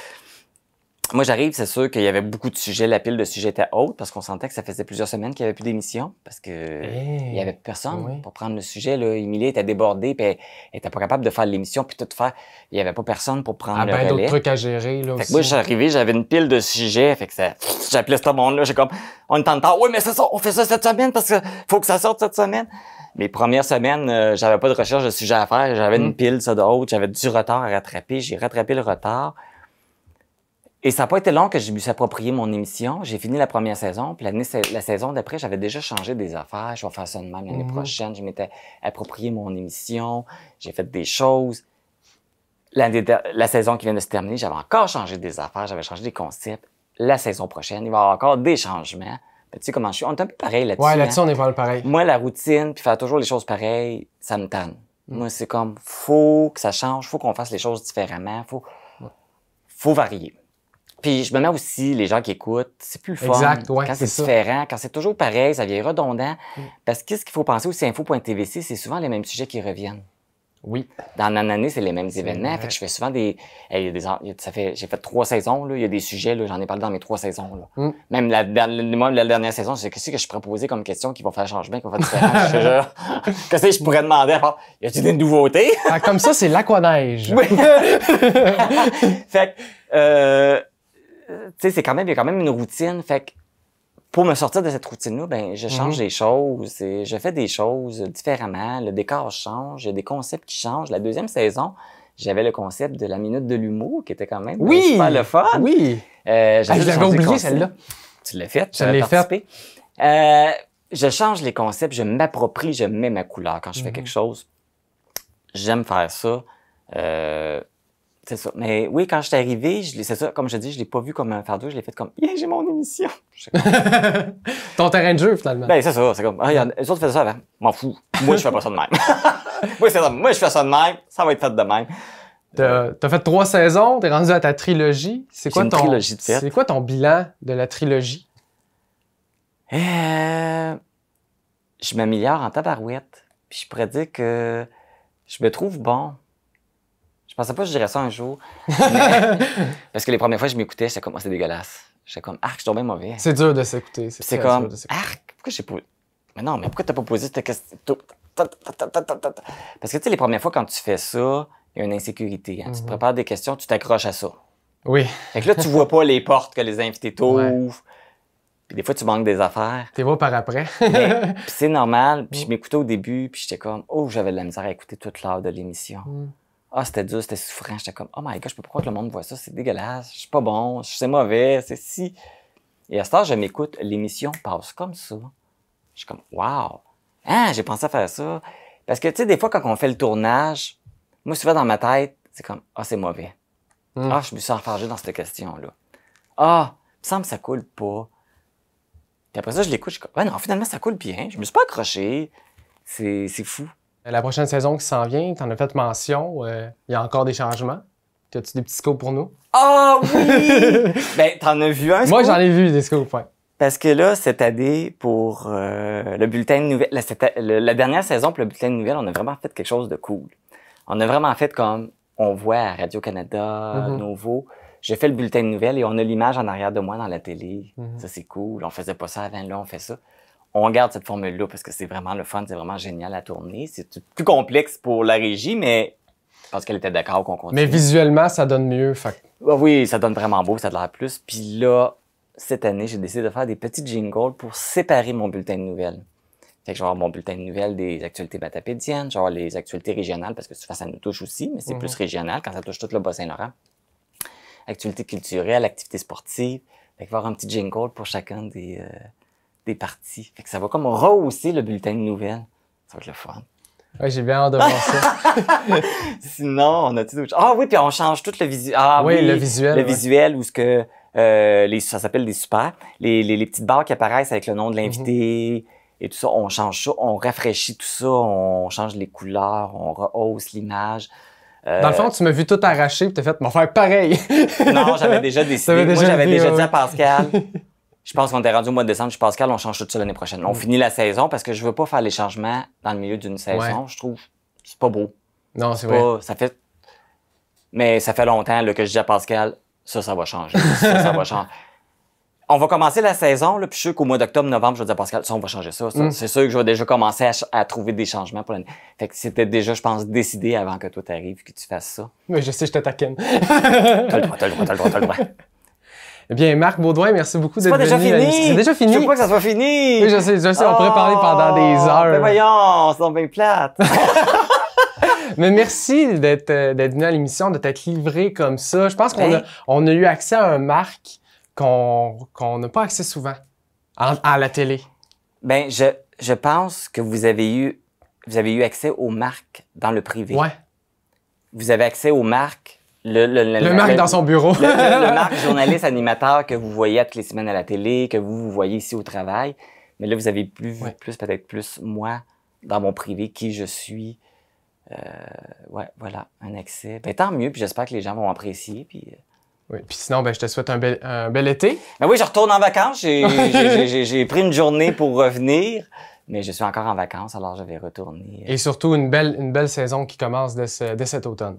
Moi, j'arrive, c'est sûr qu'il y avait beaucoup de sujets. La pile de sujets était haute parce qu'on sentait que ça faisait plusieurs semaines qu'il n'y avait plus d'émission parce que il y avait personne pour prendre le sujet. Là. Émilie était débordée puis elle était pas capable de faire l'émission puis tout faire. Il y avait pas personne pour prendre le relais. D'autres trucs à gérer, là, fait aussi. Que moi, j'arrivais, j'avais une pile de sujets. Fait que j'appelais ce monde-là. J'ai comme, on est en temps. Oui, mais c'est ça, on fait ça cette semaine parce que faut que ça sorte cette semaine. Les premières semaines, j'avais pas de recherche de sujets à faire. J'avais une pile, ça de haute. J'avais du retard à rattraper. J'ai rattrapé le retard. Et ça n'a pas été long que je me suis approprié mon émission. J'ai fini la première saison, puis la saison d'après, j'avais déjà changé des affaires. Je vais faire ça de même l'année prochaine. Je m'étais approprié mon émission. J'ai fait des choses. La saison qui vient de se terminer, j'avais encore changé des affaires. J'avais changé des concepts. La saison prochaine, il va y avoir encore des changements. Mais tu sais comment je suis. On est un peu pareil là-dessus. Ouais, là-dessus, on est pas pareil. Moi, la routine, puis faire toujours les choses pareilles, ça me tanne. Moi, c'est comme, faut que ça change. Faut qu'on fasse les choses différemment. Faut varier. Puis je me mets aussi, les gens qui écoutent, c'est plus le fun. Exact, ouais, quand c'est différent, quand c'est toujours pareil, ça devient redondant. Parce que ce qu'il faut penser aussi, info.tvc, c'est souvent les mêmes sujets qui reviennent. Oui. Dans l'année, c'est les mêmes événements. Fait que je fais souvent j'ai fait 3 saisons, là. Il y a des sujets, là. J'en ai parlé dans mes 3 saisons, là. Même la dernière saison, c'est qu'est-ce que je pourrais poser comme question qui va faire changement, qui va faire différent. Qu'est-ce que je pourrais demander à part? Y a-t-il des nouveautés? Ah, comme ça, c'est l'aquaneige. Oui. Fait que, tu sais, il y a quand même une routine. Fait que, pour me sortir de cette routine-là, ben, je change des choses. Je fais des choses différemment. Le décor change. Il y a des concepts qui changent. La deuxième saison, j'avais le concept de la minute de l'humour, qui était quand même super le fun. Oui! Je l'avais oublié, celle-là. Tu l'as faite? Je l'ai faite. je change les concepts, je m'approprie, je mets ma couleur quand je fais quelque chose. J'aime faire ça. C'est ça. Mais oui, quand je suis arrivé, c'est ça, comme je dis, je l'ai pas vu comme un fardeau, je l'ai fait comme, yeah, j'ai mon émission. Ton terrain de jeu, finalement. Ben, c'est ça. C'est comme, les autres faisaient ça avant. M'en fous. Moi, je fais pas ça de même. Moi, c'est ça. Moi, je fais ça de même. Ça va être fait de même. T'as fait 3 saisons, t'es rendu à ta trilogie. C'est quoi trilogie de fait. C'est quoi ton bilan de la trilogie? Je m'améliore en tabarouette. Puis je pourrais dire que je me trouve bon. Je pensais pas que je dirais ça un jour. Parce que les premières fois que je m'écoutais, j'étais comme, c'est dégueulasse. J'étais comme, arc, je suis tombé mauvais. C'est dur de s'écouter. C'est comme, arc, pourquoi j'ai pas. Mais non, mais pourquoi t'as pas posé cette question? Parce que tu sais, les premières fois quand tu fais ça, il y a une insécurité. Hein. Tu te prépares des questions, tu t'accroches à ça. Oui. Fait que là, tu vois pas les portes que les invités t'ouvrent. Puis des fois, tu manques des affaires. T'es vois par après. Mais c'est normal. Puis je m'écoutais au début, puis j'étais comme, oh, j'avais de la misère à écouter toute l'heure de l'émission. Ah, c'était dur, c'était souffrant. J'étais comme, oh my god, je peux pas croire que le monde voit ça, c'est dégueulasse, je suis pas bon, c'est mauvais, c'est si. Et à ce temps, je m'écoute, l'émission passe comme ça. Je suis comme, wow! Ah, j'ai pensé à faire ça. Parce que, tu sais, des fois, quand on fait le tournage, moi, souvent dans ma tête, c'est comme, ah, c'est mauvais. Ah, je me suis enfargé dans cette question-là. Ah, il me semble que ça coule pas. Puis après ça, je l'écoute, je suis comme, ouais, non, finalement, ça coule bien. Je me suis pas accroché. C'est fou. La prochaine saison qui s'en vient, t'en as fait mention. Il y a encore des changements. As-tu des petits scopes pour nous? Ah oui! Ben, t'en as vu un scoop? Moi, j'en ai vu des scopes, ouais. Parce que là, cette année, pour le bulletin de nouvelles, la dernière saison pour le bulletin de nouvelles, on a vraiment fait quelque chose de cool. On a vraiment fait comme on voit à Radio-Canada, Novo. J'ai fait le bulletin de nouvelles et on a l'image en arrière de moi dans la télé. Ça, c'est cool. On faisait pas ça avant, là, on fait ça. On garde cette formule-là parce que c'est vraiment le fun, c'est vraiment génial à tourner. C'est plus complexe pour la régie, mais parce qu'elle était d'accord qu'on continue. Mais visuellement, ça donne mieux. Fait. Oui, ça donne vraiment beau, ça a de l'air plus. Puis là, cette année, j'ai décidé de faire des petits jingles pour séparer mon bulletin de nouvelles. Fait que je vais avoir mon bulletin de nouvelles des actualités matapédiennes, je vais avoir les actualités régionales, parce que ça nous touche aussi, mais c'est plus régional quand ça touche tout le Bas-Saint-Laurent. Activités culturelles, activités sportives. Fait que je vais avoir un petit jingle pour chacun des parties. Fait que ça va comme rehausser le bulletin de nouvelles. Ça va être le fun. Ouais, j'ai bien hâte de voir ça. Sinon, on a-tu d'autres choses? Ah oui, puis on change tout le visuel. Ah oui, le visuel. Le visuel où ce que ça s'appelle des super. Les petites barres qui apparaissent avec le nom de l'invité et tout ça, on change ça, on rafraîchit tout ça, on change les couleurs, on rehausse l'image. Dans le fond, tu m'as vu tout arracher et t'as fait m'en faire pareil. Non, j'avais déjà décidé. Moi, j'avais déjà dit à Pascal. Je pense qu'on était rendu au mois de décembre. Je suis Pascal, on change tout ça l'année prochaine. On finit la saison parce que je veux pas faire les changements dans le milieu d'une saison. Je trouve c'est pas beau. Non, c'est vrai. Mais ça fait longtemps là, que je dis à Pascal, ça va changer. ça va changer. On va commencer la saison, là, puis je suis sûr qu'au mois d'octobre, novembre, je vais dire à Pascal, ça, on va changer ça. C'est sûr que je vais déjà commencer à trouver des changements pour l'année. Fait que c'était déjà, je pense, décidé avant que toi t'arrives, que tu fasses ça. Oui, je sais, je te taquine. T'as le droit. Eh bien, Marc Beaudoin, merci beaucoup d'être venu. C'est pas déjà fini! C'est déjà fini? Je veux pas que ça soit fini! Oui, je sais, on pourrait parler pendant des heures. Mais voyons, c'est donc bien plate! Mais merci d'être venu à l'émission, de t'être livré comme ça. Je pense qu'on a eu accès à un Marc qu'on n'a pas accès souvent à la télé. Ben, je pense que vous avez eu accès aux marques dans le privé. Ouais. Vous avez accès aux marques. Le Marc dans son bureau. le Marc journaliste animateur que vous voyez à toutes les semaines à la télé, que vous voyez ici au travail. Mais là, vous avez peut-être plus moi dans mon privé, qui je suis. Voilà, un accès. Ben, tant mieux, puis j'espère que les gens vont apprécier. Puis, oui, puis sinon, ben, je te souhaite un bel été. Ben oui, je retourne en vacances. J'ai pris une journée pour revenir, mais je suis encore en vacances, alors je vais retourner. Et surtout, une belle saison qui commence dès cet automne.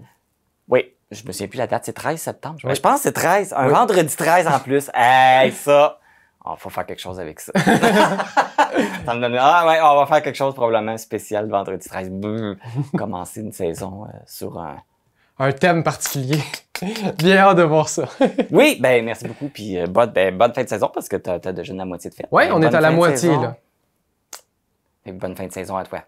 Oui, je me souviens plus la date, c'est 13 septembre. Je pense que c'est 13, un vendredi 13 en plus. Hey, ça! Il faut faire quelque chose avec ça. Ça me donne... Ah ouais, on va faire quelque chose probablement spécial vendredi 13. Commencer une saison sur un thème particulier. Bien hâte de voir ça. Oui, ben merci beaucoup. Puis bonne fin de saison parce que t'as déjà la moitié de fête. Oui, on est à la moitié, là. Et bonne fin de saison à toi.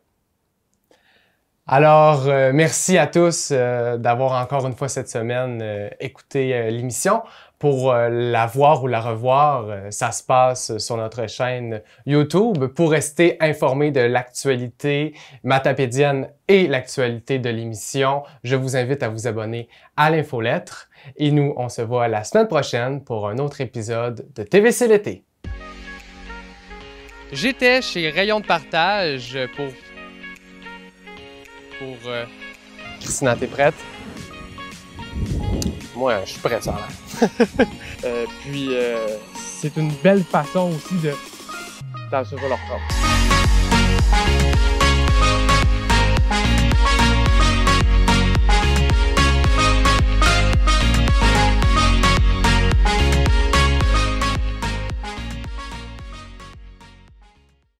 Alors, merci à tous d'avoir encore une fois cette semaine écouté l'émission. Pour la voir ou la revoir, ça se passe sur notre chaîne YouTube. Pour rester informé de l'actualité matapédienne et l'actualité de l'émission, je vous invite à vous abonner à l'infolettre. Et nous, on se voit la semaine prochaine pour un autre épisode de TVC l'été. J'étais chez Rayon de partage pour Christina, t'es prête? Moi, je suis prêt, ça a l'air. Puis, c'est une belle façon aussi de... Attends, ça va leur prendre.